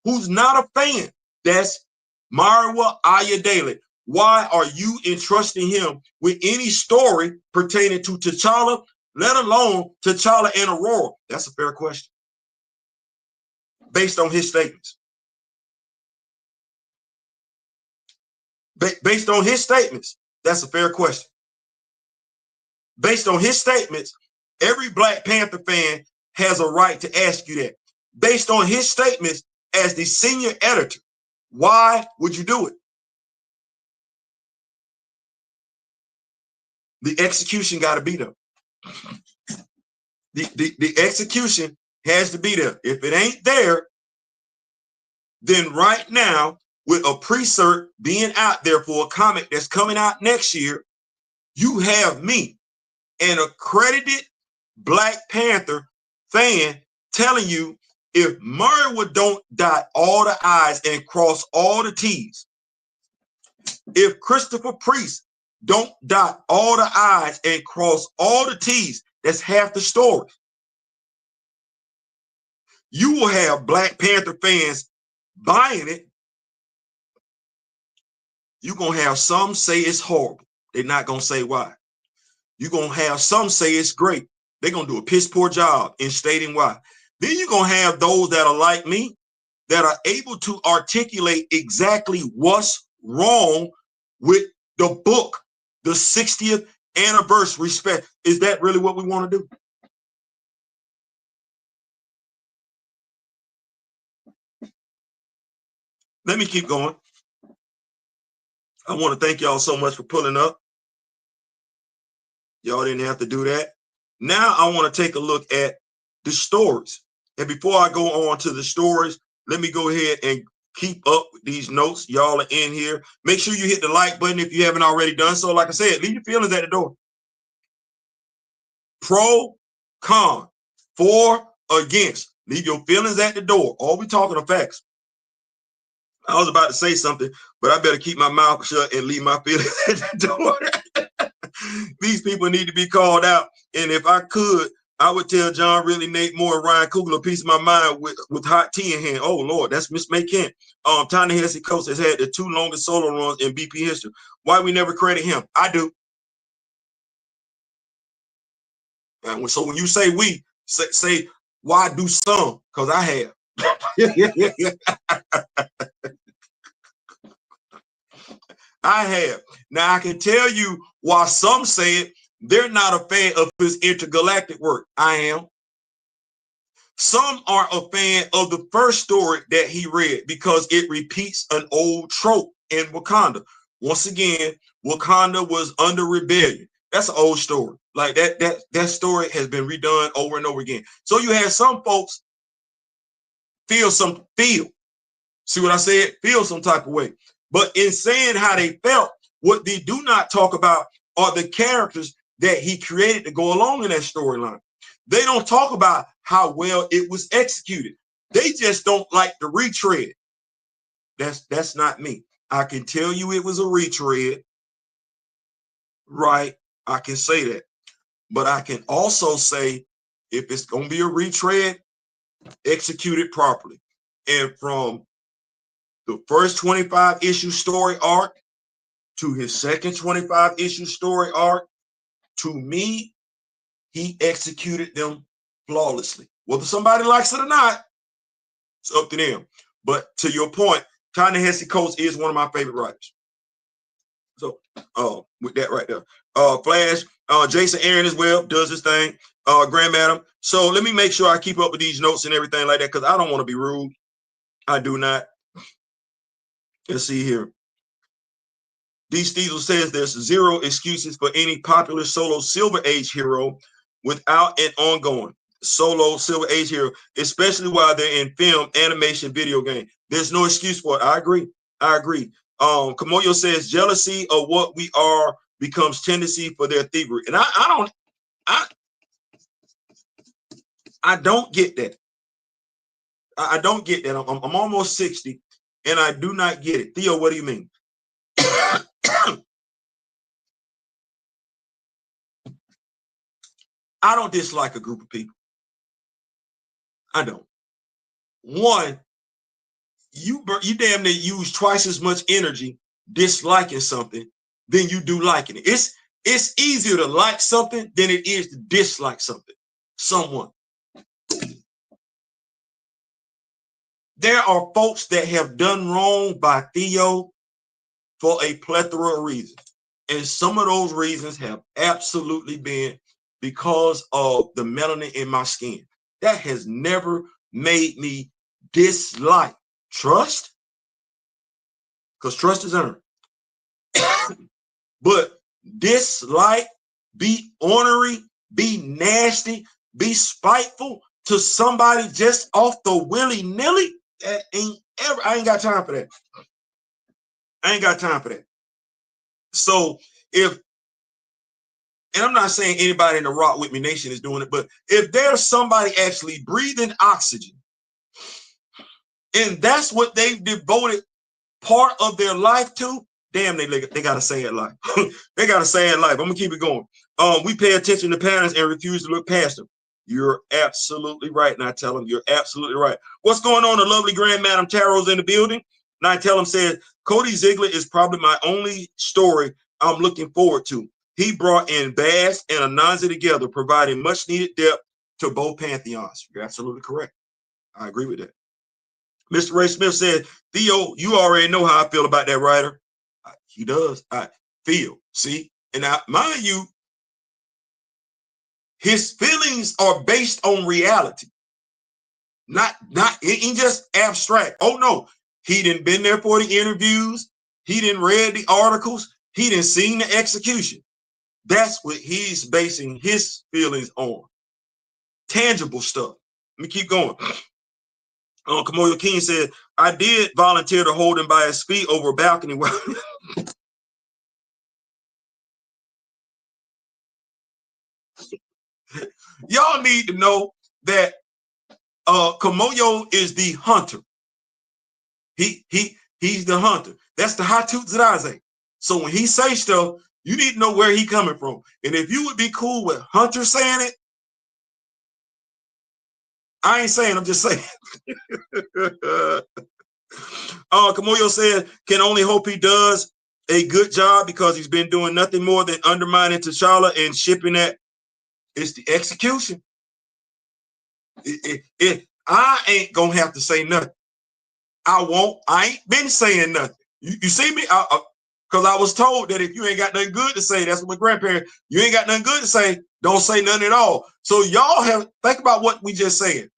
who's not a fan. That's Marwa Ayodele. Why are you entrusting him with any story pertaining to T'Challa, let alone T'Challa and Aurora? That's a fair question. Based on his statements. Based on his statements, that's a fair question. Based on his statements, every Black Panther fan has a right to ask you that. Based on his statements as the senior editor, why would you do it? The execution got to be there. The execution has to be there. If it ain't there, then right now, with a pre-cert being out there for a comic that's coming out next year, you have me, an accredited Black Panther fan, telling you if Marwa don't dot all the I's and cross all the T's, if Christopher Priest don't dot all the I's and cross all the T's, that's half the story. You will have Black Panther fans buying it. You're going to have some say it's horrible. They're not going to say why. You're going to have some say it's great. They're going to do a piss poor job in stating why. Then you're going to have those that are like me, that are able to articulate exactly what's wrong with the book, the 60th anniversary special. Is that really what we want to do? Let me keep going. I want to thank y'all so much for pulling up. Y'all didn't have to do that. Now I want to take a look at the stories. And before I go on to the stories, let me go ahead and keep up with these notes. Y'all are in here. Make sure you hit the like button if you haven't already done so. Like I said, leave your feelings at the door. Pro, con, for, against. Leave your feelings at the door. All we talking are facts. I was about to say something, but I better keep my mouth shut and leave my feelings at the door. These people need to be called out. And if I could, I would tell John Ridley, Nate Moore, and Ryan Coogler a piece of my mind with hot tea in hand. Oh, Lord, that's Miss May Kent. Ta-Nehisi Coates has had the 2 longest solo runs in BP history. Why we never credit him? I do. And so when you say we, say why do some? Because I have. I have. Now I can tell you why some say it. They're not a fan of his intergalactic work. I am. Some are a fan of the first story that he read because it repeats an old trope in Wakanda. Once again, Wakanda was under rebellion. That's an old story. Like that story has been redone over and over again. So you have some folks feel See what I said? Feel some type of way. But in saying how they felt, what they do not talk about are the characters that he created to go along in that storyline. They don't talk about how well it was executed. They just don't like the retread. That's not me. I can tell you it was a retread, right? I can say that. But I can also say if it's going to be a retread, execute it properly. And from the first 25 issue story arc to his second 25 issue story arc, to me, he executed them flawlessly. Whether somebody likes it or not, it's up to them. But to your point, Ta-Nehisi Coates is one of my favorite writers. So with that right there. Flash, Jason Aaron as well does his thing. Grand Madam. So let me make sure I keep up with these notes and everything like that, because I don't want to be rude. I do not. Let's see here. D. Steezle says there's zero excuses for any popular solo Silver Age hero without an ongoing solo Silver Age hero, especially while they're in film, animation, video game. There's no excuse for it. I agree. Kimoyo says jealousy of what we are becomes tendency for their thievery. And I don't get that. I don't get that. I'm almost 60 and I do not get it. Theo, what do you mean? I don't dislike a group of people. I don't. One, you damn near use twice as much energy disliking something than you do liking it. It's easier to like something than it is to dislike someone. There are folks that have done wrong by Theo for a plethora of reasons. And some of those reasons have absolutely been because of the melanin in my skin. That has never made me dislike trust, because trust is earned. But dislike, be ornery, be nasty, be spiteful to somebody just off the willy-nilly, that I ain't got time for that. I ain't got time for that. So and I'm not saying anybody in the Rock With Me Nation is doing it, but if there's somebody actually breathing oxygen, and that's what they've devoted part of their life to, damn, they got a sad life. They got a sad life. I'm going to keep it going. We pay attention to patterns and refuse to look past them. You're absolutely right. And I tell them, you're absolutely right. What's going on? The lovely Grand Madam Tarot's in the building. And I tell him, said, Cody Ziegler is probably my only story I'm looking forward to. He brought in Bass and Anansi together, providing much needed depth to both pantheons. You're absolutely correct. I agree with that. Mr. Ray Smith said, Theo, you already know how I feel about that writer. He does. I feel. See? And now, mind you, his feelings are based on reality. Not it ain't just abstract. Oh no, he didn't been there for the interviews. He didn't read the articles. He didn't seen the execution. That's what he's basing his feelings on. Tangible stuff. Let me keep going. Kimoyo King said, I did volunteer to hold him by his feet over a balcony. Y'all need to know that Kimoyo is the hunter. He's the hunter. That's the Hatu Zeraze. So when he say stuff, you need to know where he coming from. And if you would be cool with Hunter saying it, I ain't saying, I'm just saying. Kimoyo said, can only hope he does a good job because he's been doing nothing more than undermining T'Challa and shipping that. It's the execution. I ain't gonna have to say nothing. I ain't been saying nothing. You see me? Because I was told that if you ain't got nothing good to say, that's what my grandparents, you ain't got nothing good to say, don't say nothing at all. So y'all think about what we just said.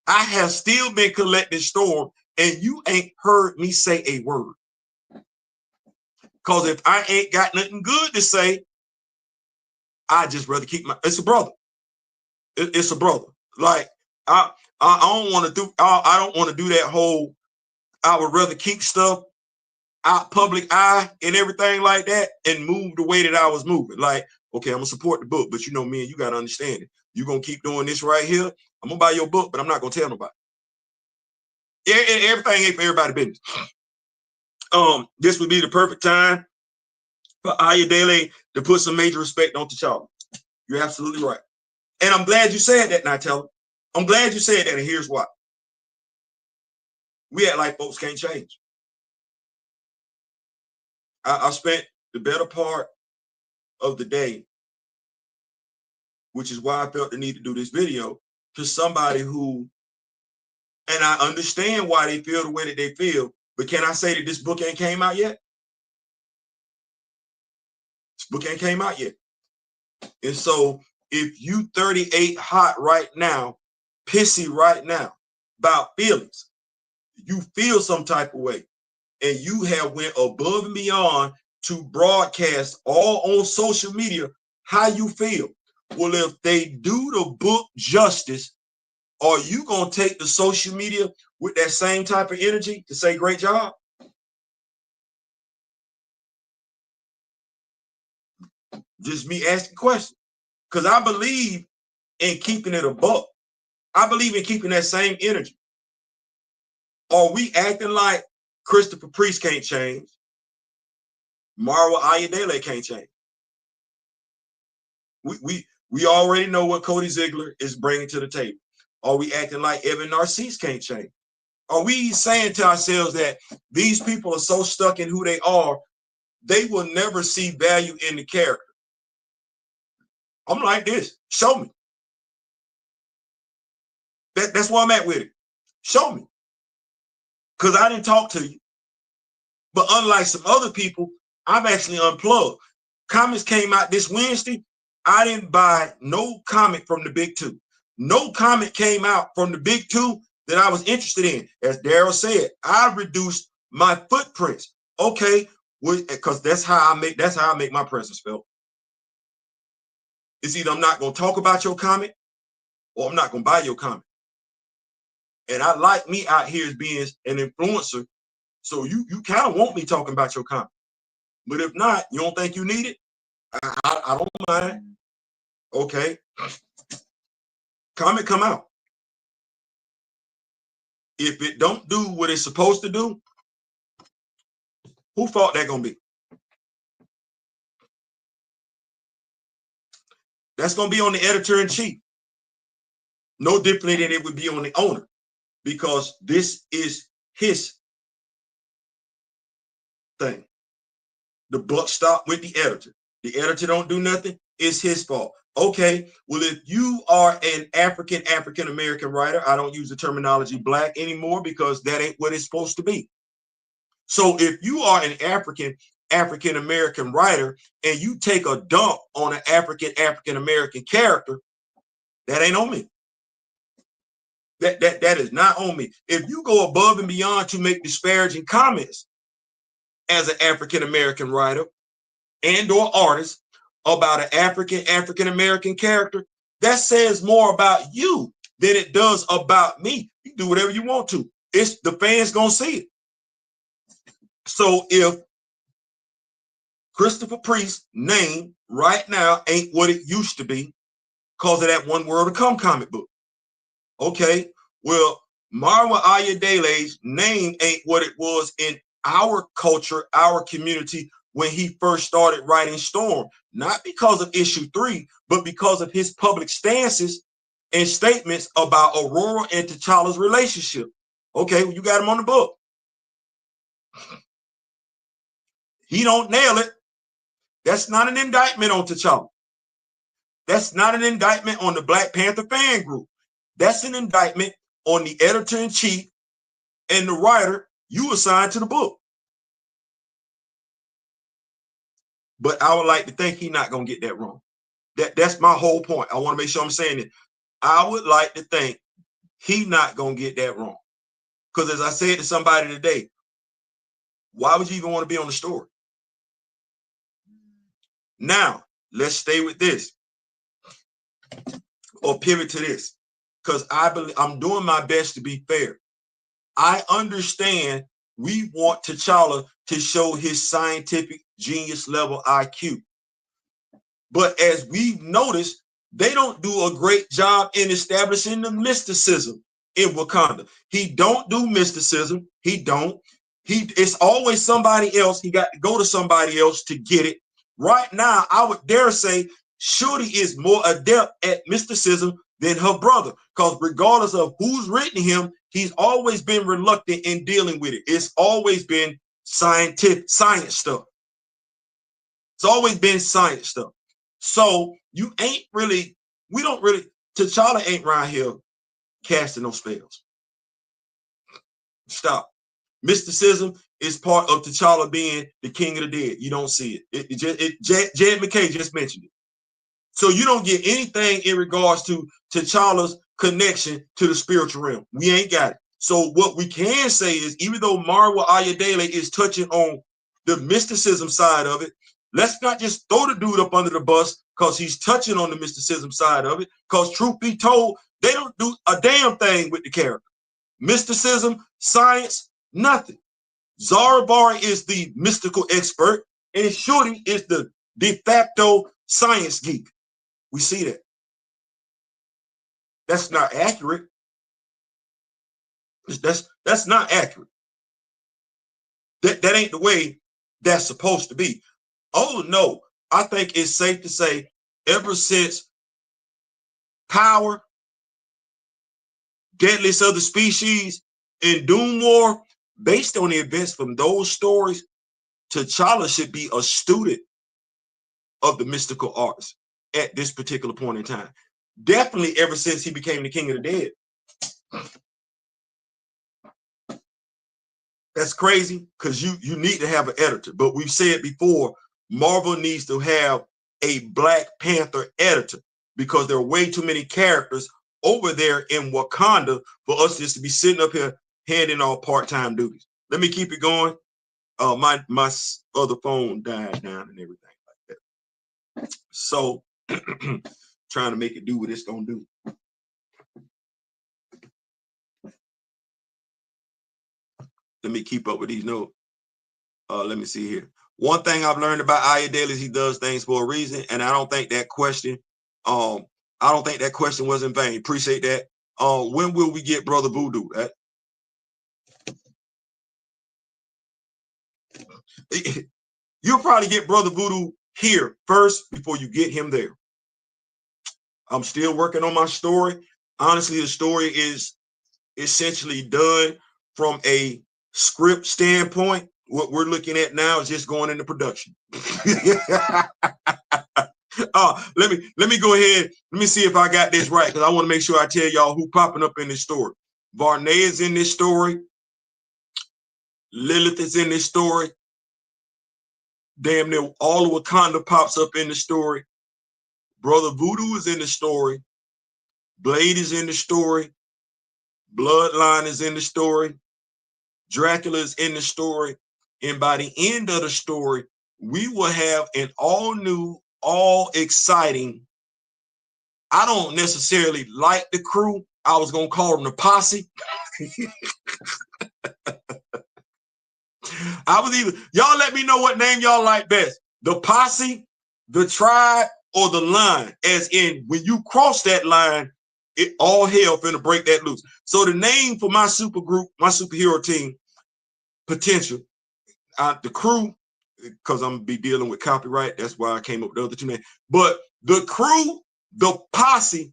I have still been collecting storm, and you ain't heard me say a word. Because if I ain't got nothing good to say, I just rather keep it's a brother. It's a brother. Like I don't want to do. I don't want to do that whole I would rather keep stuff out public eye and everything like that and move the way that I was moving. Like, okay, I'm gonna support the book, but you know, me and you gotta understand it. You're gonna keep doing this right here. I'm gonna buy your book, but I'm not gonna tell nobody. Everything ain't for everybody's business. This would be the perfect time for Ayodele to put some major respect on T'Challa. You're absolutely right. And I'm glad you said that, Nightella. I'm glad you said that, and here's why. We act like folks can't change. I spent the better part of the day, which is why I felt the need to do this video, to somebody who, and I understand why they feel the way that they feel, but can I say that this book ain't came out yet? This book ain't came out yet. And so if you 38 hot right now, pissy right now about feelings, you feel some type of way, and you have went above and beyond to broadcast all on social media how you feel. Well, if they do the book justice, are you going to take the social media with that same type of energy to say great job? Just me asking questions. Because I believe in keeping it a buck. I believe in keeping that same energy. Are we acting like Christopher Priest can't change? Marwa Ayodele can't change. We already know what Cody Ziegler is bringing to the table. Are we acting like Evan Narcisse can't change? Are we saying to ourselves that these people are so stuck in who they are, they will never see value in the character? I'm like this. Show me. That's where I'm at with it. Show me. Because I didn't talk to you. But unlike some other people, I've actually unplugged. Comics came out this Wednesday. I didn't buy no comic from the big two. No comic came out from the big two that I was interested in. As Daryl said, I reduced my footprints. Okay, because that's how I make my presence felt. It's either I'm not going to talk about your comic or I'm not going to buy your comic. And I like me out here as being an influencer. So you kind of want me talking about your comic. But if not, you don't think you need it? I don't mind. Okay. Comic come out. If it don't do what it's supposed to do, who fault that gonna be? That's gonna be on the editor-in-chief. No differently than it would be on the owner, because this is his thing. The buck stopped with the editor. The editor don't do nothing, it's his fault. Okay, well, if you are an African-American writer, I don't use the terminology black anymore because that ain't what it's supposed to be. So if you are an African-American writer and you take a dump on an African-American character, that ain't on me. That is not on me. If you go above and beyond to make disparaging comments as an African-American writer and or artist about an African-American character, that says more about you than it does about me. You do whatever you want to. It's the fans gonna see it. So if Christopher Priest's name right now ain't what it used to be because of that One World to Come comic book. Okay, well, Marwa Ayodele's name ain't what it was in our culture, our community, when he first started writing Storm. Not because of issue 3, but because of his public stances and statements about Aurora and T'Challa's relationship. Okay, well, you got him on the book. He don't nail it. That's not an indictment on T'Challa. That's not an indictment on the Black Panther fan group. That's an indictment on the editor-in-chief and the writer you assigned to the book. But I would like to think he's not going to get that wrong. That's my whole point. I want to make sure I'm saying it. I would like to think he's not going to get that wrong. Because as I said to somebody today, why would you even want to be on the story? Now, let's stay with this or pivot to this, because I believe I'm doing my best to be fair. I understand we want T'Challa to show his scientific genius level IQ. But as we've noticed, they don't do a great job in establishing the mysticism in Wakanda. He don't do mysticism. He don't. It's always somebody else. He got to go to somebody else to get it. Right now, I would dare say Shuri is more adept at mysticism than her brother, because regardless of who's written him, he's always been reluctant in dealing with it. It's always been science stuff. It's always been science stuff. So you ain't really, we don't really, T'Challa ain't around here casting no spells. Stop. Mysticism is part of T'Challa being the king of the dead. You don't see it. Jed McKay just mentioned it. So you don't get anything in regards to T'Challa's connection to the spiritual realm. We ain't got it. So what we can say is, even though Marwa Ayodele is touching on the mysticism side of it, let's not just throw the dude up under the bus because he's touching on the mysticism side of it, because truth be told, they don't do a damn thing with the character. Mysticism, science, nothing. Zarabar is the mystical expert, and Shuri is the de facto science geek. We see that. That's not accurate. That's not accurate. That ain't the way that's supposed to be. Oh no, I think it's safe to say ever since Power, Deadliest of the Species, and Doom War, based on the events from those stories, T'Challa should be a student of the mystical arts at this particular point in time. Definitely ever since he became the king of the dead. That's crazy, because you need to have an editor. But we've said before, Marvel needs to have a Black Panther editor, because there are way too many characters over there in Wakanda for us just to be sitting up here handing off part-time duties. Let me keep it going. My other phone died down and everything like that. So trying to make it do what it's gonna do. Let me keep up with these notes. Let me see here. One thing I've learned about Ayodele is he does things for a reason, and I don't think that question, was in vain. Appreciate that. When will we get Brother Voodoo? You'll probably get Brother Voodoo here first before you get him there. I'm still working on my story. Honestly, the story is essentially done from a script standpoint. What we're looking at now is just going into production. Let me go ahead. Let me see if I got this right, because I want to make sure I tell y'all who popping up in this story. Varney is in this story. Lilith is in this story. Damn near all of Wakanda pops up in the story. Brother Voodoo is in the story. Blade is in the story. Bloodline is in the story. Dracula is in the story. And by the end of the story, we will have an all new, all exciting. I don't necessarily like the crew. I was going to call them the posse. I was either, y'all let me know what name y'all like best. The posse, the tribe, or the line. As in, when you cross that line, it all hell finna break that loose. So the name for my super group, my superhero team, Potential, the crew, because I'm gonna be dealing with copyright. That's why I came up with the other two names. But the crew, the posse,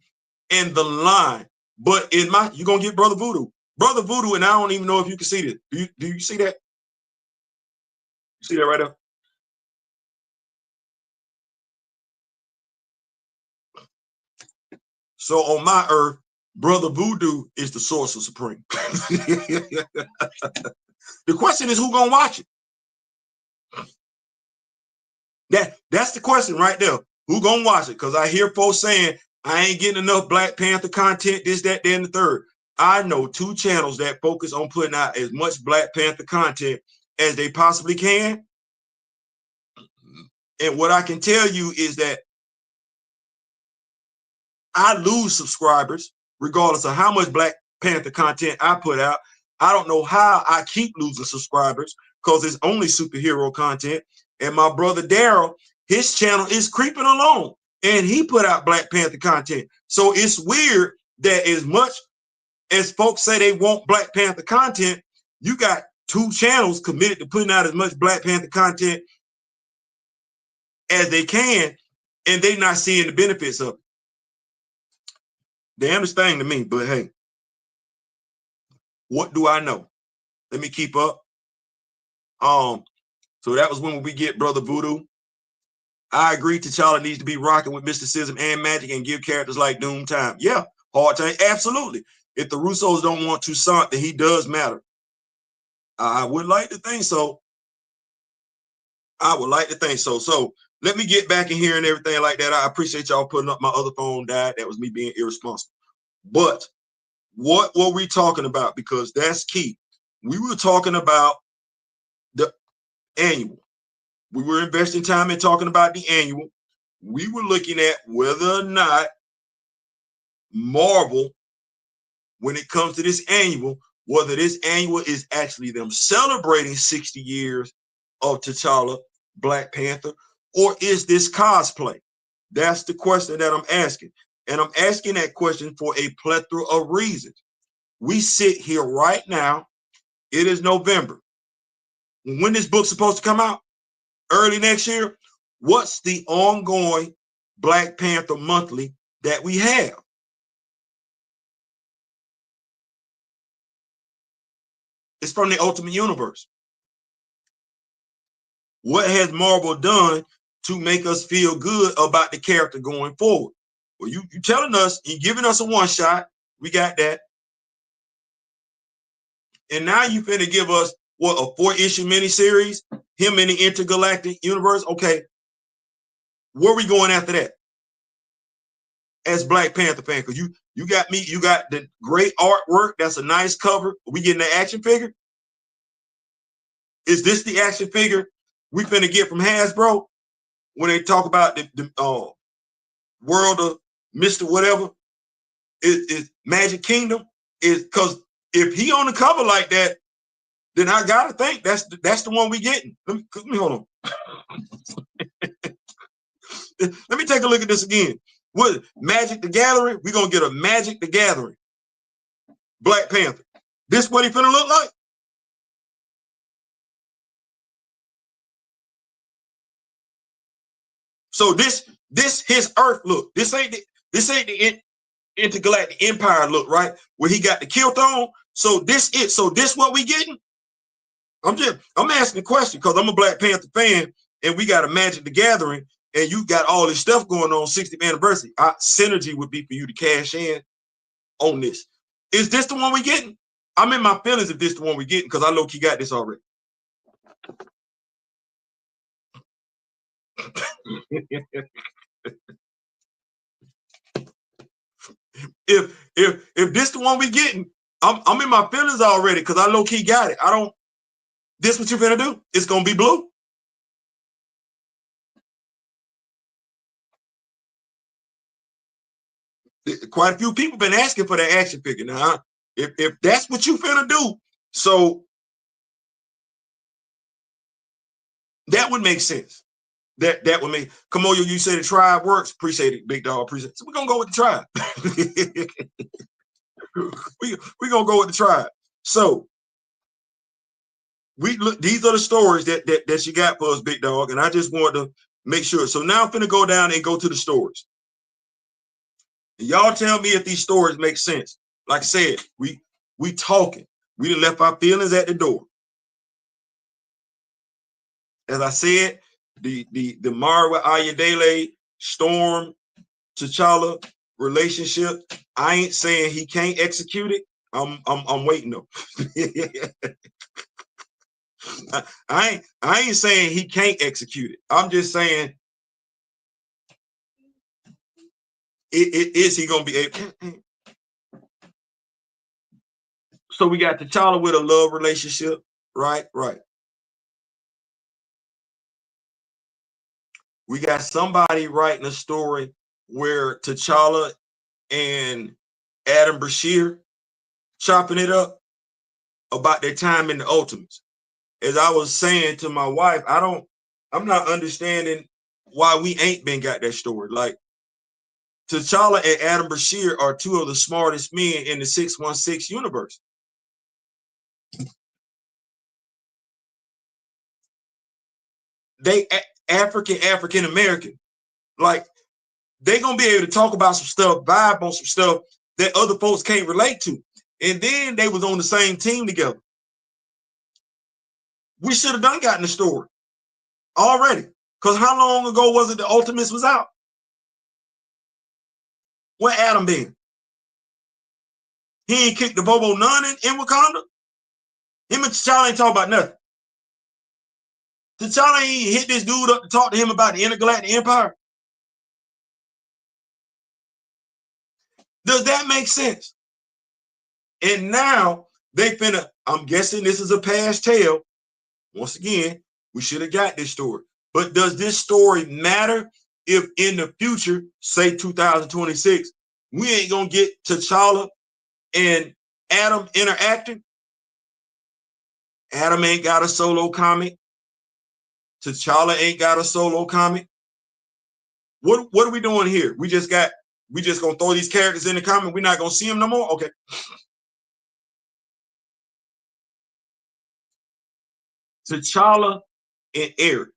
and the line. But in my, you're gonna get Brother Voodoo. Brother Voodoo, and I don't even know if you can see this. Do you see that? You see that right there? So on my earth, Brother Voodoo is the source of supreme. The question is, who gonna watch it? That's the question right there. Who gonna watch it? Because I hear folks saying, I ain't getting enough Black Panther content, this, that, then the third. I know 2 channels that focus on putting out as much Black Panther content as they possibly can. And what I can tell you is that I lose subscribers regardless of how much Black Panther content I put out. I don't know how I keep losing subscribers because it's only superhero content. And my brother Daryl, his channel is creeping along, and he put out Black Panther content. So it's weird that as much as folks say they want Black Panther content, you got 2 channels committed to putting out as much Black Panther content as they can, and they're not seeing the benefits of it. Damnedest thing to me, but hey, what do I know? Let me keep up. So that was when we get Brother Voodoo. I agree T'Challa needs to be rocking with mysticism and magic and give characters like Doom time. Yeah, hard time. Absolutely. If the Russos don't want Toussaint, then he does matter. I would like to think so. I would like to think so. So let me get back in here and everything like that. I appreciate y'all putting up. My other phone died. That was me being irresponsible. But what were we talking about? Because that's key. We were talking about the annual. We were investing time in talking about the annual. We were looking at whether or not Marvel, when it comes to this annual, whether this annual is actually them celebrating 60 years of T'Challa, Black Panther, or is this cosplay? That's the question that I'm asking. And I'm asking that question for a plethora of reasons. We sit here right now. It is November. When this book's supposed to come out? Early next year. What's the ongoing Black Panther monthly that we have? It's from the Ultimate Universe. What has Marvel done to make us feel good about the character going forward? Well, you telling us, you're giving us a one shot. We got that. And now you finna give us, what, a 4-issue miniseries? Him in the intergalactic universe? Okay. Where are we going after that? As Black Panther fan, because you got me, you got the great artwork. That's a nice cover. Are we getting the action figure? Is this the action figure we finna get from Hasbro when they talk about the world of Mr. Whatever? Is Magic Kingdom? Is because if he on the cover like that, then I gotta think that's the one we getting. Let me hold on. Let me take a look at this again. What, Magic the Gathering? We're gonna get a Magic the Gathering Black Panther. This what he finna look like? So this his Earth look. This ain't the intergalactic empire look, right? Where he got the kilt on. So this what we getting? I'm asking the question because I'm a Black Panther fan and we got a Magic the Gathering and you got all this stuff going on 60th anniversary. Synergy would be for you to cash in on this. Is this the one we getting? I'm in my feelings if this the one we getting because I low-key got this already. if this the one we getting, I'm in my feelings already because I low-key got it. This what you finna do? It's gonna be blue. Quite a few people been asking for that action figure. Now, if that's what you finna do, so that would make sense. That would make Kimoyo. You say the tribe works. Appreciate it, big dog. Appreciate it. So we're gonna go with the tribe. we gonna go with the tribe. So we look. These are the stories that you got for us, big dog. And I just want to make sure. So now I'm finna go down and go to the stories. And y'all tell me if these stories make sense. Like I said, we talking. We done left our feelings at the door. As I said, the Mara Ayodele, Storm, T'Challa relationship, I ain't saying he can't execute it. I'm waiting though. I ain't saying he can't execute it. I'm just saying, is he gonna be able? So we got T'Challa with a love relationship, right? Right. We got somebody writing a story where T'Challa and Adam Brashear chopping it up. about their time in the Ultimates. As I was saying to my wife, I'm not understanding why we ain't been got that story. Like, T'Challa and Adam Bashir are two of the smartest men in the 616 universe. They African American. Like, they gonna be able to talk about some stuff, vibe on some stuff that other folks can't relate to. And then they was on the same team together. We should have done gotten the story already. Because how long ago was it the Ultimates was out? Where Adam been? He ain't kicked the Bobo none in Wakanda. Him and T'Challa ain't talking about nothing. T'Challa ain't hit this dude up to talk to him about the Intergalactic Empire. Does that make sense? And now they finna, I'm guessing this is a past tale. Once again, we should have got this story. But does this story matter if in the future, say 2026, we ain't gonna get T'Challa and Adam interacting? Adam ain't got a solo comic. T'Challa ain't got a solo comic. What are we doing here? We just gonna throw these characters in the comic. We're not gonna see them no more. Okay. T'Challa and Eric.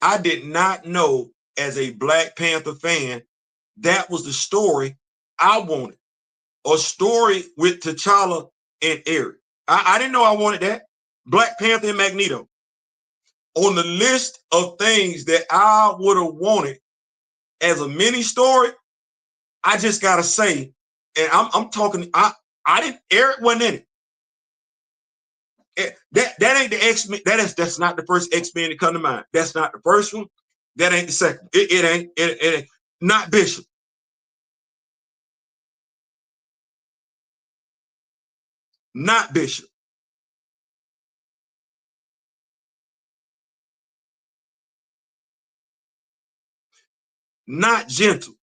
I did not know, as a Black Panther fan, that was the story I wanted. A story with T'Challa and Eric. I didn't know I wanted that. Black Panther and Magneto. On the list of things that I would have wanted as a mini story, I just gotta say, and I'm talking, I didn't, Eric wasn't in it. That ain't the X-Men. That's not the first X-Men to come to mind. That's not the first one. That ain't the second. It ain't. Not Bishop. Not Bishop. Not Gentle.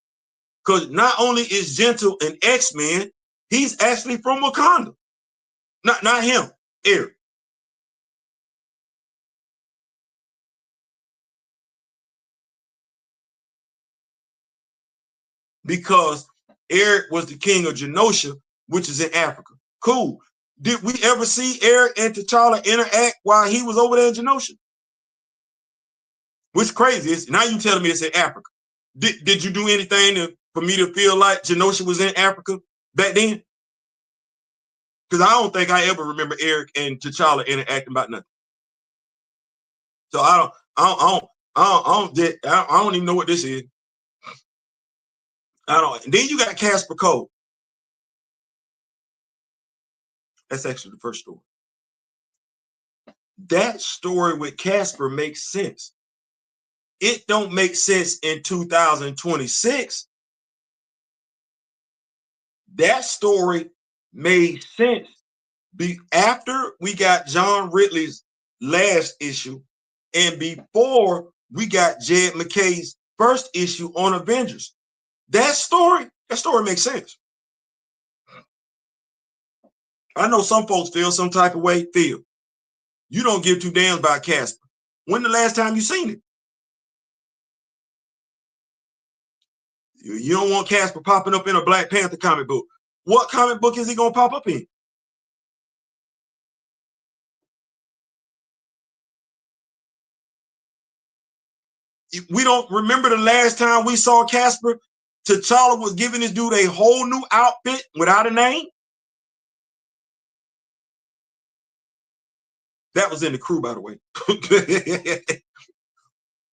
Because not only is Gentle an X-Men, he's actually from Wakanda. Not him, Eric. Because Eric was the king of Genosha, which is in Africa. Cool. Did we ever see Eric and T'Challa interact while he was over there in Genosha? Which crazy is, now you telling me it's in Africa. Did you do anything for me to feel like Genosha was in Africa back then? Because I don't think I ever remember Eric and T'Challa interacting about nothing. So I don't even know what this is. I don't. And then you got Casper Cole. That's actually the first story. That story with Casper makes sense. It don't make sense in 2026. That story made sense after we got John Ridley's last issue and before we got Jed McKay's first issue on Avengers. That story makes sense. I know some folks feel some type of way. You don't give two damns about Casper. When the last time you seen it? You don't want Casper popping up in a Black Panther comic book. What comic book is he gonna pop up in? We don't remember the last time we saw Casper. T'Challa was giving this dude a whole new outfit without a name. That was in the crew, by the way.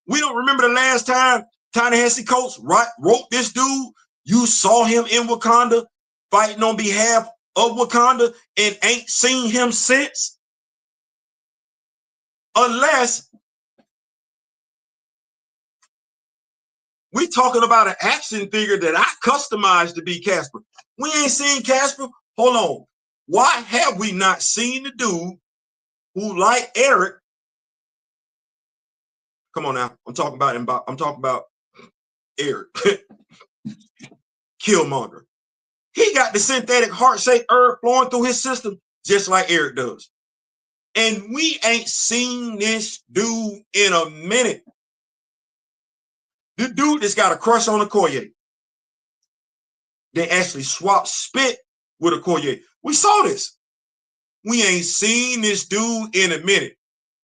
We don't remember the last time Ta-Nehisi Coates wrote this dude. You saw him in Wakanda fighting on behalf of Wakanda and ain't seen him since. Unless we talking about an action figure that I customized to be Casper. We ain't seen Casper. Hold on. Why have we not seen the dude who, like Eric? Come on now. I'm talking about Eric. Killmonger. He got the synthetic heart-shaped herb flowing through his system, just like Eric does. And we ain't seen this dude in a minute. The dude that's got a crush on Okoye. They actually swap spit with Okoye. We saw this. We ain't seen this dude in a minute.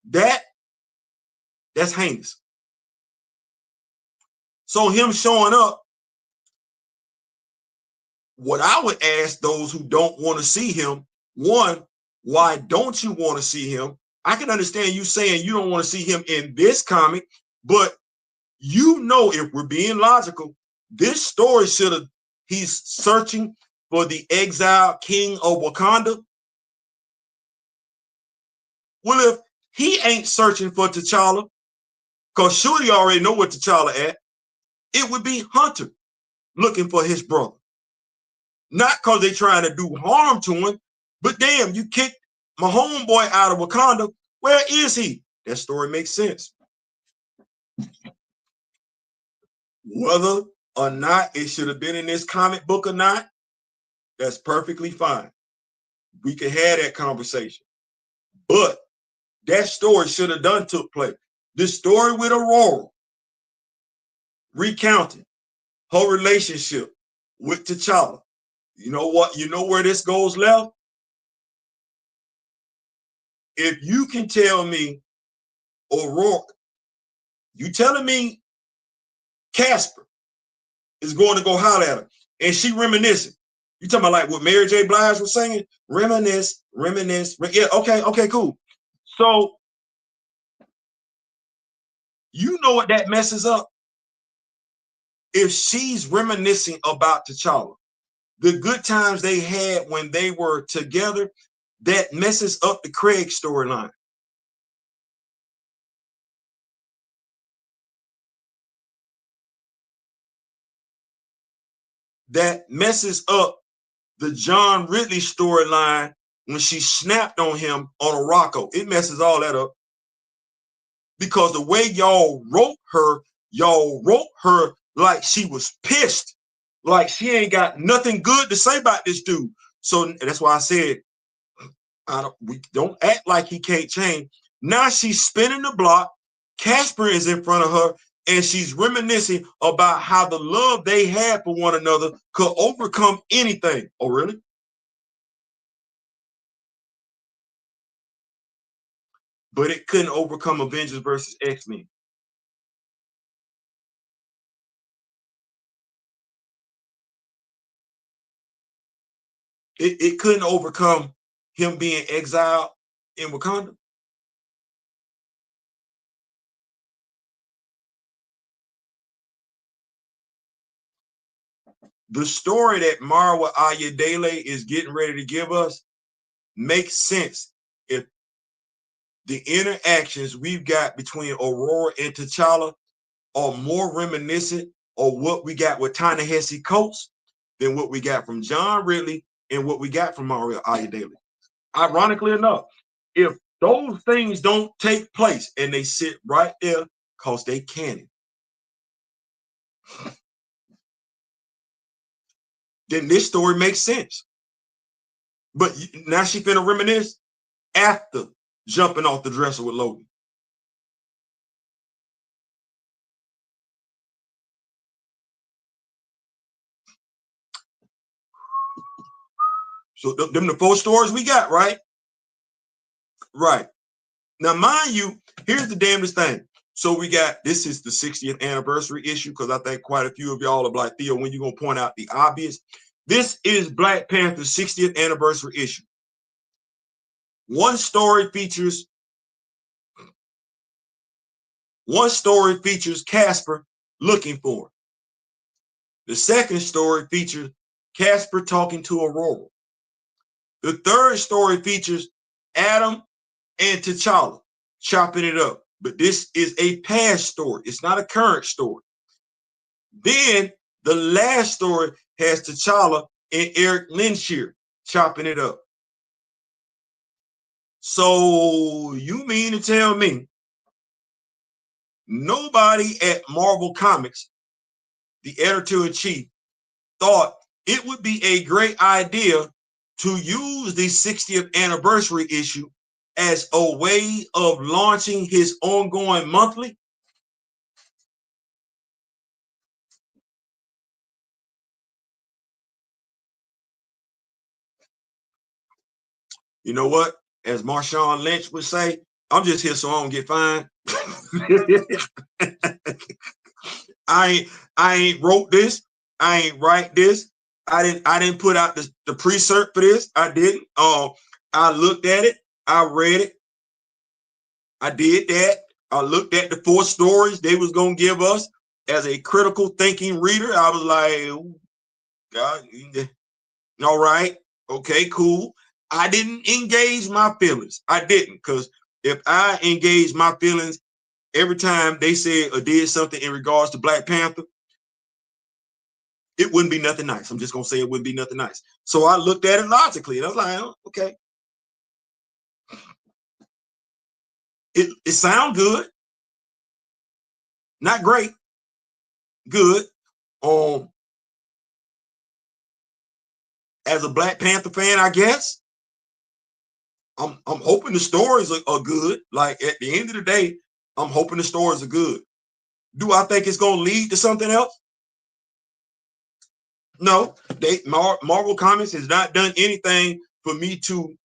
That's heinous. So him showing up, what I would ask those who don't want to see him, one, why don't you want to see him? I can understand you saying you don't want to see him in this comic, but you know, if we're being logical, this story should have, he's searching for the exiled king of Wakanda. Well, if he ain't searching for T'Challa, because Shuri already know what T'Challa at, it would be Hunter looking for his brother. Not because they're trying to do harm to him, but damn, you kicked my homeboy out of Wakanda. Where is he? That story makes sense. Whether or not it should have been in this comic book or not, that's perfectly fine. We could have that conversation. But that story should have took place. This story with Aurora, recounting her relationship with T'Challa. You know what? You know where this goes left? If you can tell me, Aurora, you telling me Casper is going to go holler at her and she reminiscing. You talking about like what Mary J. Blige was singing? Reminisce. Yeah, okay, cool. So you know what that messes up? If she's reminiscing about T'Challa, the good times they had when they were together, that messes up the Craig storyline. That messes up the John Ridley storyline when she snapped on him on a Rocco. It messes all that up. Because the way y'all wrote her like she was pissed, like she ain't got nothing good to say about this dude. So that's why I said, we don't act like he can't change. Now she's spinning the block. Casper is in front of her, and she's reminiscing about how the love they had for one another could overcome anything. Oh, really? But it couldn't overcome Avengers versus X-Men. It couldn't overcome him being exiled in Wakanda. The story that Marwa Ayadele is getting ready to give us makes sense if the interactions we've got between Aurora and T'Challa are more reminiscent of what we got with Ta-Nehisi Coates than what we got from John Ridley and what we got from Marwa Ayadele. Ironically enough, if those things don't take place and they sit right there because they canon, then this story makes sense. But now she finna reminisce after jumping off the dresser with Logan. So them the 4 stories we got, right? Right. Now, mind you, here's the damnedest thing. So we got, this is the 60th anniversary issue, because I think quite a few of y'all are like, Theo, when you gonna point out the obvious? This is Black Panther's 60th anniversary issue. One story features Casper looking for her. The second story features Casper talking to Aurora. The third story features Adam and T'Challa chopping it up. But this is a past story. It's not a current story. Then the last story has T'Challa and Eric Lenshear chopping it up. So you mean to tell me nobody at Marvel Comics, the editor-in-chief, thought it would be a great idea to use the 60th anniversary issue as a way of launching his ongoing monthly. You know what? As Marshawn Lynch would say, I'm just here so I don't get fined. I ain't wrote this. I ain't write this. I didn't put out the pre-cert for this. I didn't. I looked at it. I read it. I did that. I looked at the 4 stories they was gonna give us. As a critical thinking reader, I was like, God, all right, okay, cool. I didn't engage my feelings. I didn't, because if I engage my feelings every time they said or did something in regards to Black Panther, it wouldn't be nothing nice. I'm just gonna say it wouldn't be nothing nice. So I looked at it logically, and I was like, oh, okay, it sounds good, not great, good. As a Black Panther fan, I guess I'm hoping the stories are good. Like at the end of the day, I'm hoping the stories are good. Do I think it's gonna lead to something else? No. Marvel Comics has not done anything for me to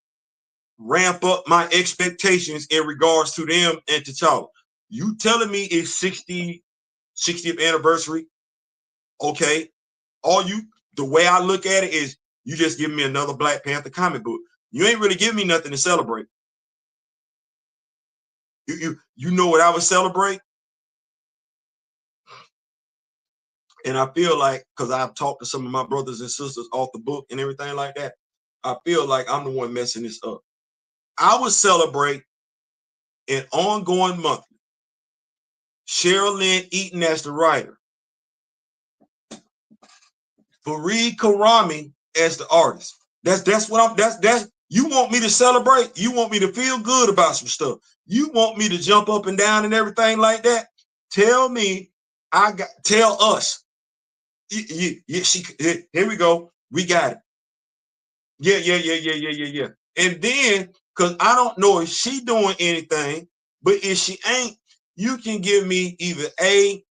ramp up my expectations in regards to them and T'Challa. You telling me it's 60th anniversary? Okay. The way I look at it is you just give me another Black Panther comic book. You ain't really giving me nothing to celebrate. You know what I would celebrate? And I feel like, because I've talked to some of my brothers and sisters off the book and everything like that, I feel like I'm the one messing this up. I would celebrate an ongoing monthly. Cheryl Lynn Eaton as the writer. Fareed Karami as the artist. That's what I'm you want me to celebrate? You want me to feel good about some stuff? You want me to jump up and down and everything like that? Tell me, tell us. Here we go. We got it. Yeah. And then, because I don't know if she doing anything, but if she ain't, you can give me either A,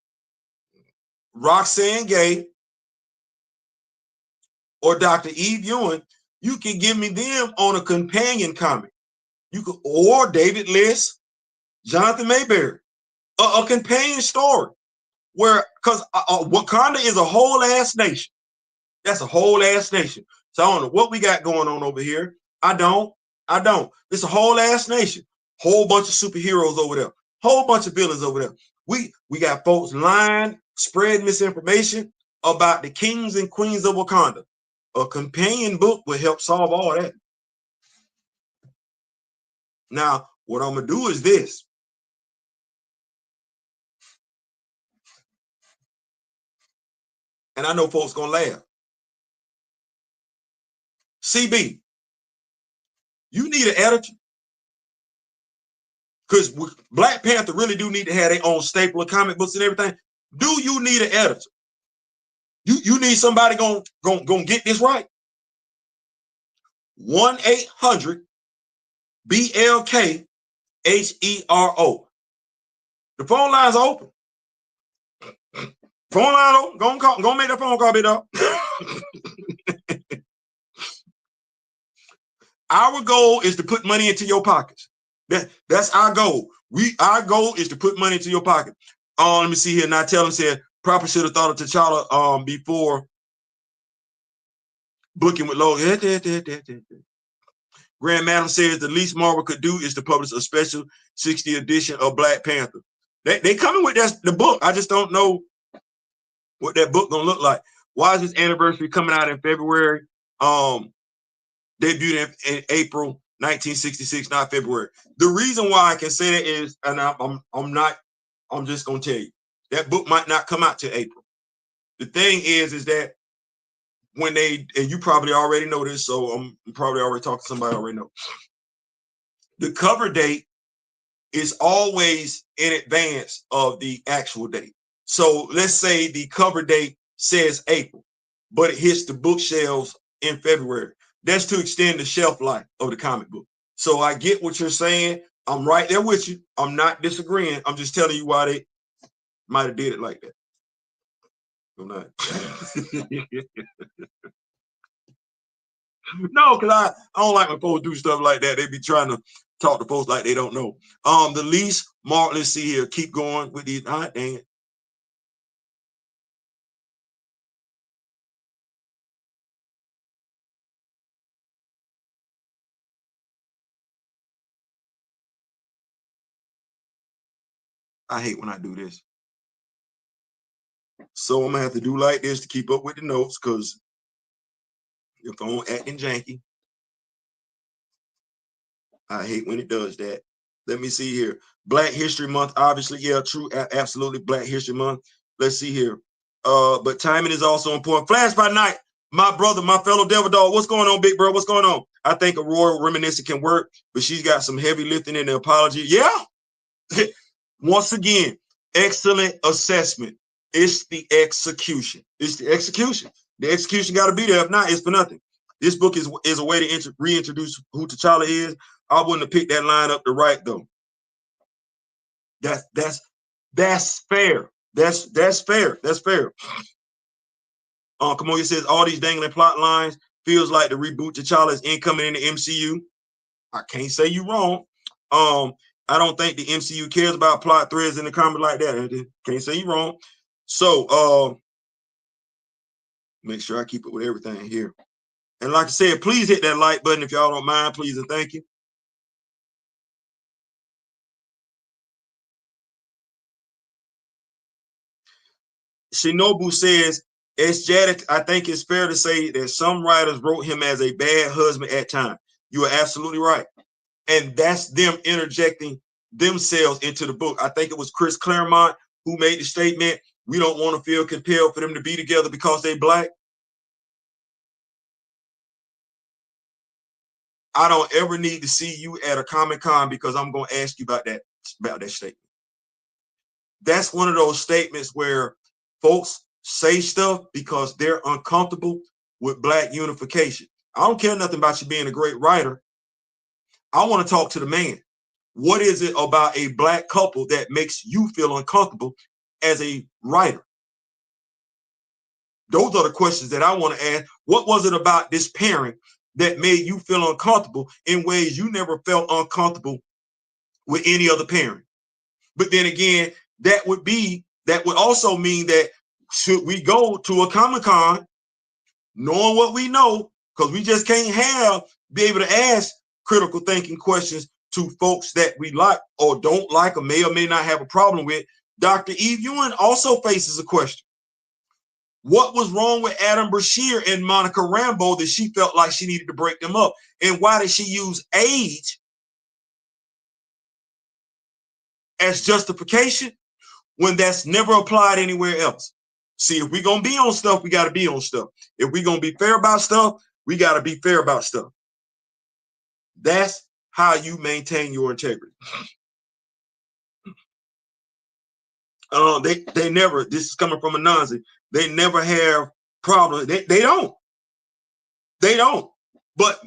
Roxanne Gay, or Dr. Eve Ewing. You can give me them on a companion comic. You could, or David Liss, Jonathan Mayberry, a companion story where, because Wakanda is a whole ass nation. That's a whole ass nation. So I don't know what we got going on over here. I don't. It's a whole ass nation. Whole bunch of superheroes over there. Whole bunch of villains over there. We got folks lying, spread misinformation about the kings and queens of Wakanda. A companion book will help solve all that. Now, what I'm gonna do is this. And I know folks gonna laugh. CB, you need an editor. Because Black Panther really do need to have their own staple of comic books and everything. Do you need an editor? You need somebody gonna get this right. 1-800-BLK-HERO. The phone line's open. Phone line open. Go make that phone call, big dog. Our goal is to put money into your pockets. That's our goal. Our goal is to put money into your pocket. Let me see here. Now tell him said probably should have thought of T'Challa before booking with Logan. Grand Madam says the least Marvel could do is to publish a special 60th edition of Black Panther. They coming with the book. I just don't know what that book gonna look like. Why is this anniversary coming out in February? Debuted in April 1966, not February. The reason why I can say that is, and I'm just gonna tell you, that book might not come out till April. The thing is that when and you probably already know this, so I'm probably already talking to somebody already know. The cover date is always in advance of the actual date. So let's say the cover date says April. but it hits the bookshelves in February. That's to extend the shelf life of the comic book. So I get what you're saying. I'm right there with you. I'm not disagreeing. I'm just telling you why they might have did it like that. I'm not. No, because I don't like when folks do stuff like that. They be trying to talk to folks like they don't know. The least mark, let's see here. Keep going with these. Dang it. I hate when I do this. So I'm gonna have to do like this to keep up with the notes, because if I'm acting janky, I hate when it does that. Let me see here. Black History Month, obviously, yeah, true, absolutely. Black History Month. Let's see here. But timing is also important. Flash by night, my brother, my fellow devil dog. What's going on, big bro? What's going on? I think a royal reminiscent can work, but she's got some heavy lifting in the apology. Yeah. Once again, excellent assessment. It's the execution. It's the execution. The execution got to be there. If not, it's for nothing. This book is a way to reintroduce who T'Challa is. I wouldn't have picked that line up to write though. That's fair. That's fair. That's fair. Kimoyo says all these dangling plot lines feels like the reboot T'Challa is incoming in the MCU. I can't say you wrong. I don't think the MCU cares about plot threads in the comic like that. Can't say you wrong. So make sure I keep it with everything here. And like I said, please hit that like button if y'all don't mind, please and thank you. Shinobu says, Jadic, I think it's fair to say that some writers wrote him as a bad husband at times. You are absolutely right. And that's them interjecting themselves into the book. I think it was Chris Claremont who made the statement, we don't want to feel compelled for them to be together because they black. I don't ever need to see you at a Comic-Con because I'm going to ask you about that statement. That's one of those statements where folks say stuff because they're uncomfortable with black unification. I don't care nothing about you being a great writer. I want to talk to the man. What is it about a black couple that makes you feel uncomfortable as a writer? Those are the questions that I want to ask. What was it about this pairing that made you feel uncomfortable in ways you never felt uncomfortable with any other pairing? But then again, that would also mean that should we go to a Comic-Con knowing what we know, because we just can't be able to ask critical thinking questions to folks that we like or don't like or may not have a problem with. Dr. Eve Ewing also faces a question. What was wrong with Adam Brashear and Monica Rambeau that she felt like she needed to break them up? And why did she use age as justification when that's never applied anywhere else? See, if we're going to be on stuff, we got to be on stuff. If we're going to be fair about stuff, we got to be fair about stuff. That's how you maintain your integrity. They never, this is coming from a Nazi, they never have problems. They don't. But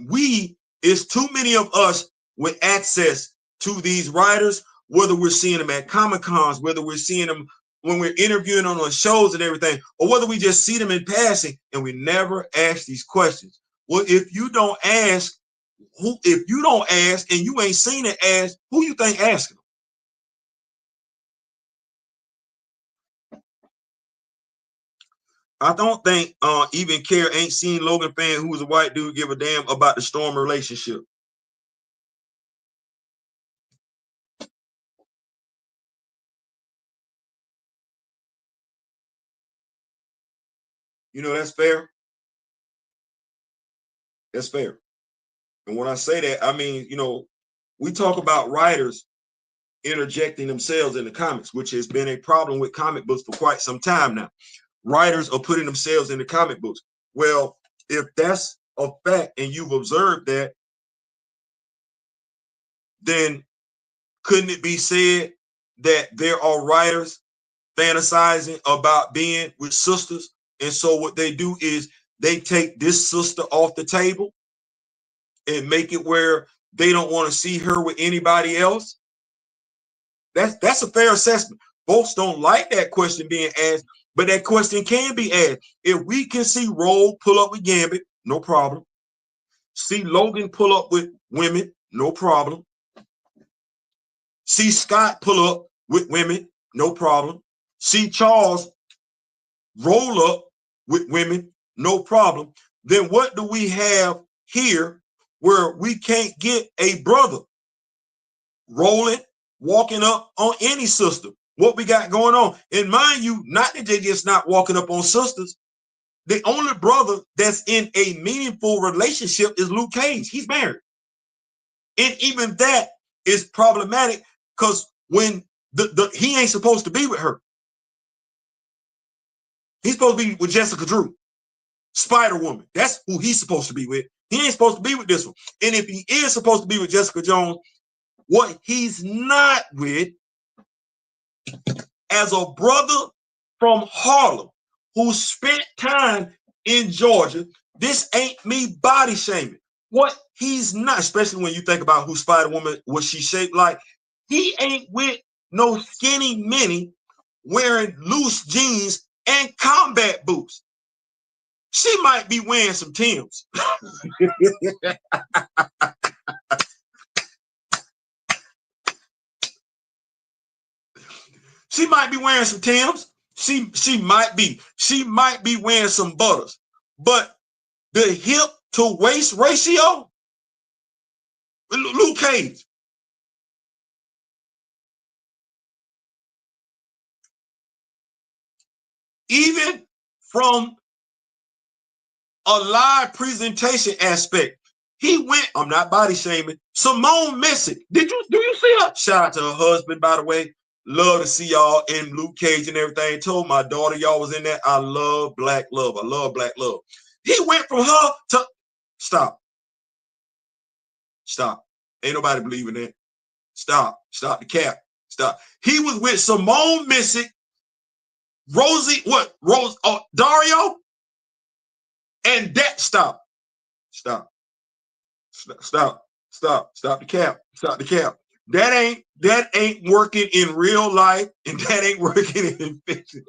it's too many of us with access to these writers, whether we're seeing them at Comic-Cons, whether we're seeing them when we're interviewing on shows and everything, or whether we just see them in passing and we never ask these questions. Well, if you don't ask and you ain't seen it, ask, who you think asking them? I don't think even Care ain't seen Logan fan who was a white dude give a damn about the Storm relationship. You know, that's fair. That's fair. And when I say that, I mean, you know, we talk about writers interjecting themselves in the comics, which has been a problem with comic books for quite some time now. Writers are putting themselves in the comic books. Well, if that's a fact and you've observed that, then couldn't it be said that there are writers fantasizing about being with sisters And so what they do is they take this sister off the table and make it where they don't want to see her with anybody else. That's a fair assessment. Folks don't like that question being asked, but that question can be asked. If we can see Roll pull up with Gambit, no problem. See Logan pull up with women, no problem. See Scott pull up with women, no problem. See Charles roll up with women, no problem. Then what do we have here where we can't get a brother rolling, walking up on any sister? What we got going on? And mind you, not that they just not walking up on sisters. The only brother that's in a meaningful relationship is Luke Cage. He's married. And even that is problematic because when he ain't supposed to be with her. He's supposed to be with Jessica Drew, Spider-Woman. That's who he's supposed to be with. He ain't supposed to be with this one. And if he is supposed to be with Jessica Jones, what he's not with, as a brother from Harlem who spent time in Georgia, this ain't me body shaming. What he's not, especially when you think about who Spider-Woman, what she shaped like, he ain't with no skinny mini wearing loose jeans and combat boots. She might be wearing some Timbs. She might be wearing some Timbs. She might be wearing some Butters. But the hip to waist ratio, Luke Cage. Even from a live presentation aspect, he went, I'm not body shaming, Simone Missick. Do you see her? Shout out to her husband, by the way. Love to see y'all in Luke Cage and everything. Told my daughter y'all was in there. I love black love. I love black love. He went from her to stop. Ain't nobody believing that. Stop the cap. Stop. He was with Simone Missick, Dario, and that stop the cap. Stop the cap. That ain't working in real life, and that ain't working in fiction.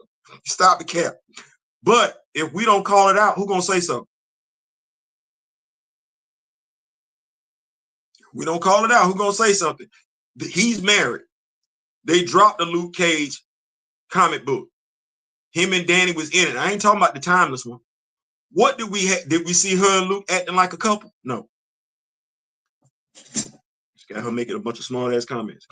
Stop the cap. But if we don't call it out, who gonna say something? We don't call it out. Who gonna say something? He's married. They dropped the Luke Cage comic book. Him and Danny was in it. I ain't talking about the timeless one. What did we have? Did we see her and Luke acting like a couple? No. Just got her making a bunch of small ass comments.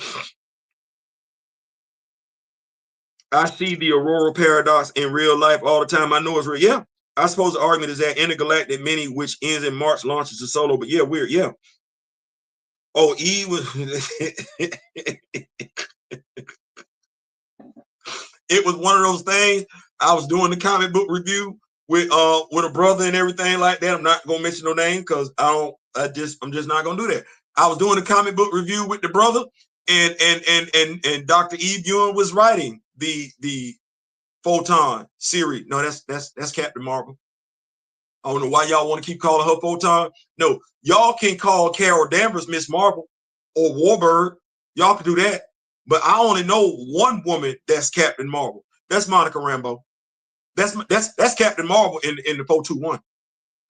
I see the Aurora paradox in real life all the time. I know it's real. Yeah. I suppose the argument is that Intergalactic Mini, which ends in March, launches a solo. But yeah, weird. Yeah. Oh, E was. It was one of those things. I was doing the comic book review with a brother and everything like that. I'm not gonna mention no name because I'm just not gonna do that. I was doing a comic book review with the brother, and Dr. Eve Ewan was writing the Photon series. No, that's Captain Marvel. I don't know why y'all want to keep calling her Photon. No, y'all can call Carol Danvers Miss Marvel or Warbird. Y'all can do that. But I only know one woman that's Captain Marvel. That's Monica Rambeau. That's Captain Marvel in the 421.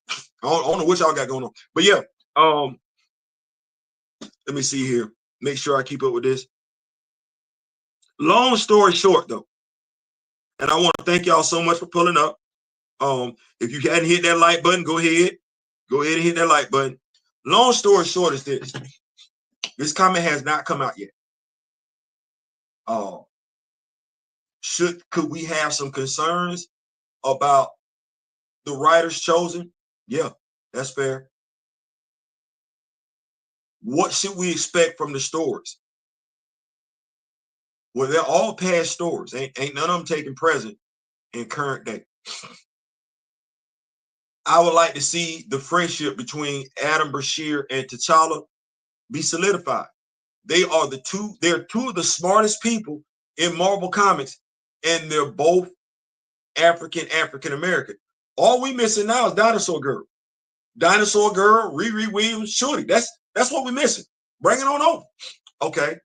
I don't know what y'all got going on. But yeah, let me see here. Make sure I keep up with this. Long story short, though, and I want to thank y'all so much for pulling up. If you hadn't hit that like button, go ahead and hit that like button. Long story short is this. This comic has not come out yet. Could we have some concerns about the writers chosen? Yeah, that's fair. What should we expect from the stories? Well, they're all past stories. Ain't none of them taking present in current day. I would like to see the friendship between Adam Brashear and T'Challa be solidified. They're two of the smartest people in Marvel Comics, and they're both African American. All we missing now is Dinosaur Girl. Dinosaur Girl, Riri Williams, Shorty. That's what we're missing. Bring it on over. Okay.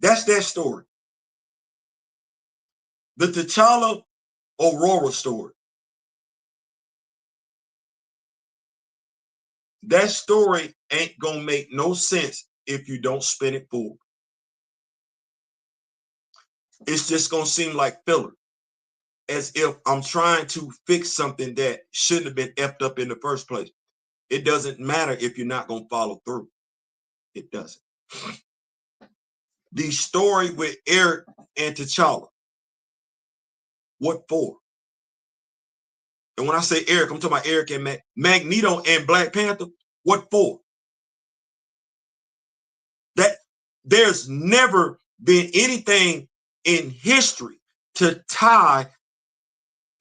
That's that story. The T'Challa Aurora story. That story ain't gonna make no sense if you don't spin it forward. It's just gonna seem like filler, as if I'm trying to fix something that shouldn't have been effed up in the first place. It doesn't matter if you're not gonna follow through. It doesn't. The story with Eric and T'Challa. What for? And when I say Eric, I'm talking about Eric and Magneto and Black Panther. What for? That there's never been anything in history to tie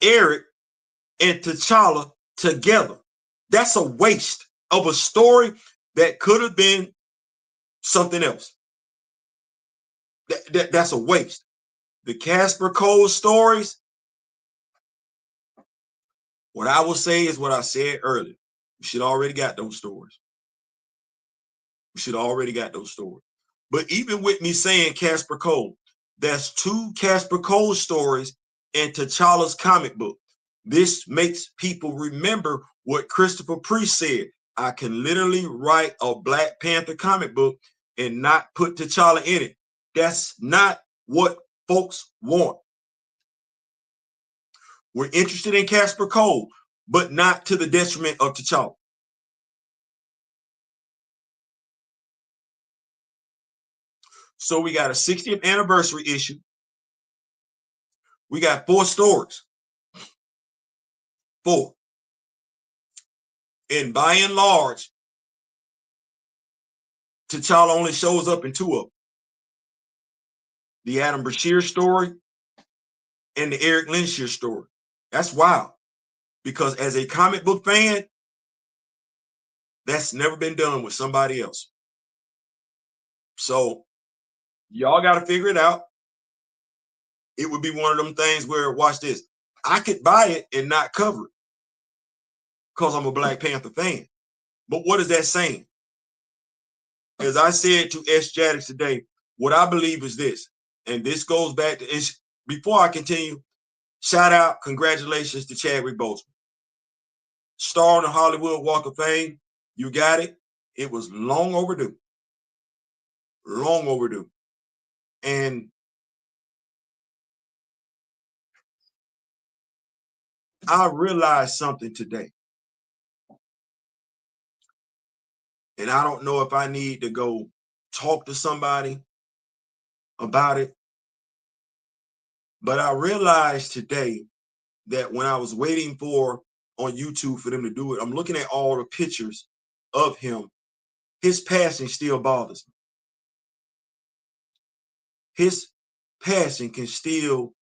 Eric and T'Challa together. That's a waste of a story that could have been something else. That's a waste. The Casper Cole stories, what I will say is what I said earlier. We should already got those stories. We should already got those stories. But even with me saying Casper Cole, that's 2 Casper Cole stories in T'Challa's comic book. This makes people remember what Christopher Priest said. I can literally write a Black Panther comic book and not put T'Challa in it. That's not what folks want. We're interested in Casper Cole, but not to the detriment of T'Challa. So we got a 60th anniversary issue. We got 4 stories. 4. And by and large, T'Challa only shows up in 2 of them. The Adam Brashear story and the Eric Lenshear story. That's wild. Because as a comic book fan, that's never been done with somebody else. So y'all got to figure it out. It would be one of them things where, watch this, I could buy it and not cover it because I'm a Black Panther fan. But what is that saying? As I said to S. Jaddix today, what I believe is this, and this goes back to, before I continue, shout out, congratulations to Chadwick Boseman. Star on the Hollywood Walk of Fame, you got it. It was long overdue. Long overdue. And I realized something today. And I don't know if I need to go talk to somebody about it. But I realized today that when I was waiting for on YouTube for them to do it, I'm looking at all the pictures of him. His passing still bothers me. His passing can still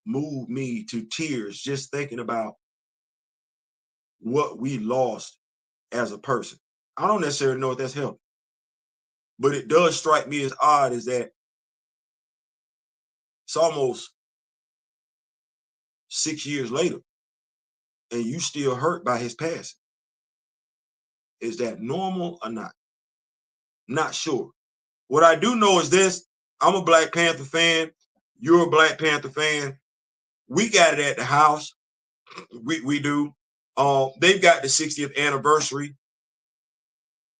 move me to tears just thinking about what we lost as a person. I don't necessarily know if that's healthy, but it does strike me as odd is that it's almost 6 years later and you still hurt by his passing. Is that normal or not? Not sure. What I do know is this, I'm a Black Panther fan. You're a Black Panther fan. We got it at the house. We do. They've got the 60th anniversary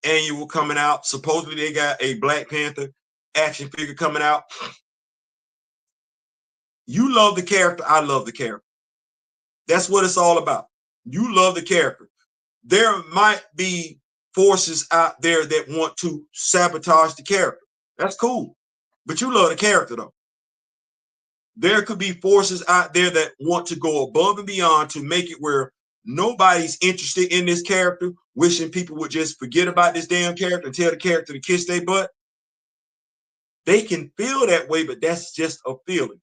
annual coming out. Supposedly they got a Black Panther action figure coming out. You love the character. I love the character. That's what it's all about. You love the character. There might be forces out there that want to sabotage the character. That's cool. But you love the character, though. There could be forces out there that want to go above and beyond to make it where nobody's interested in this character, wishing people would just forget about this damn character and tell the character to kiss their butt. They can feel that way, but that's just a feeling.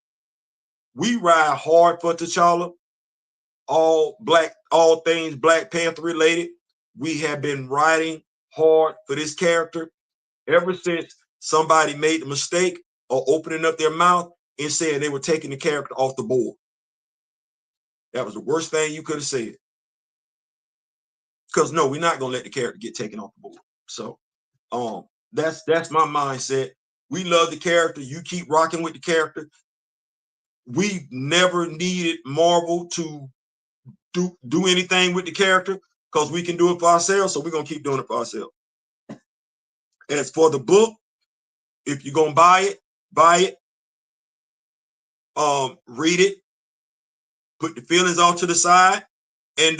We ride hard for T'Challa, all things Black Panther related. We have been riding hard for this character ever since somebody made the mistake of opening up their mouth and saying they were taking the character off the board. That was the worst thing you could have said. Because no, we're not gonna let the character get taken off the board. So that's my mindset. We love the character. You keep rocking with the character. We never needed Marvel to do anything with the character because we can do it for ourselves. So we're gonna keep doing it for ourselves. As for the book, if you're gonna buy it, read it, put the feelings off to the side, and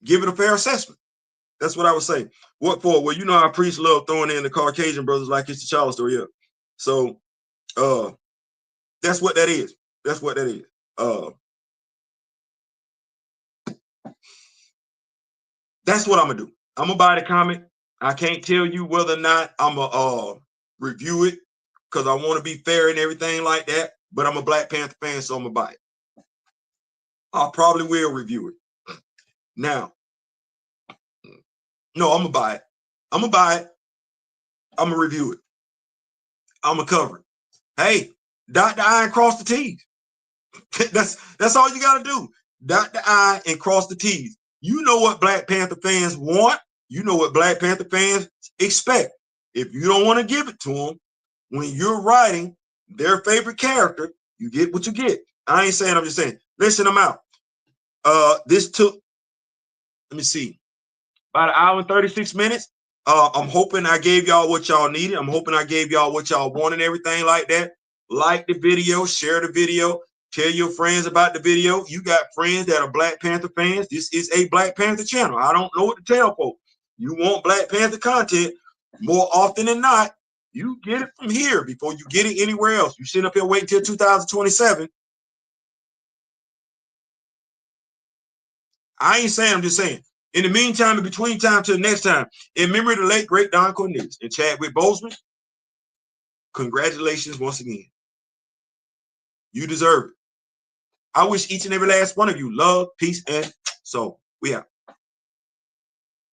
give it a fair assessment. That's what I would say. What for? Well, you know how priests love throwing in the Caucasian brothers like it's the child story. Yeah. So that's what that is. That's what that is. That's what I'm gonna do. I'm gonna buy the comic. I can't tell you whether or not I'm gonna review it because I want to be fair and everything like that. But I'm a Black Panther fan, so I'm gonna buy it. I probably will review it. Now, no, I'm gonna buy it. I'm gonna buy it. I'm gonna review it. I'm gonna cover it. Hey, dot the I and cross the T's. that's all you gotta do. Dot the I and cross the T's. You know what Black Panther fans want. You know what Black Panther fans expect. If you don't want to give it to them, when you're writing their favorite character, you get what you get. I ain't saying, I'm just saying, listen, I'm out. This took, let me see, about 1 hour and 36 minutes. I'm hoping I gave y'all what y'all needed. I'm hoping I gave y'all what y'all wanted, everything like that. Like the video, share the video, tell your friends about the video. You got friends that are Black Panther fans. This is a Black Panther channel. I don't know what to tell folks. You want Black Panther content more often than not, you get it from here before you get it anywhere else. You sit up here waiting till 2027. I ain't saying, I'm just saying. In the meantime, in between time till next time, in memory of the late, great Don Cornelius and Chadwick Boseman, congratulations once again. You deserve it. I wish each and every last one of you love, peace, and soul. We out.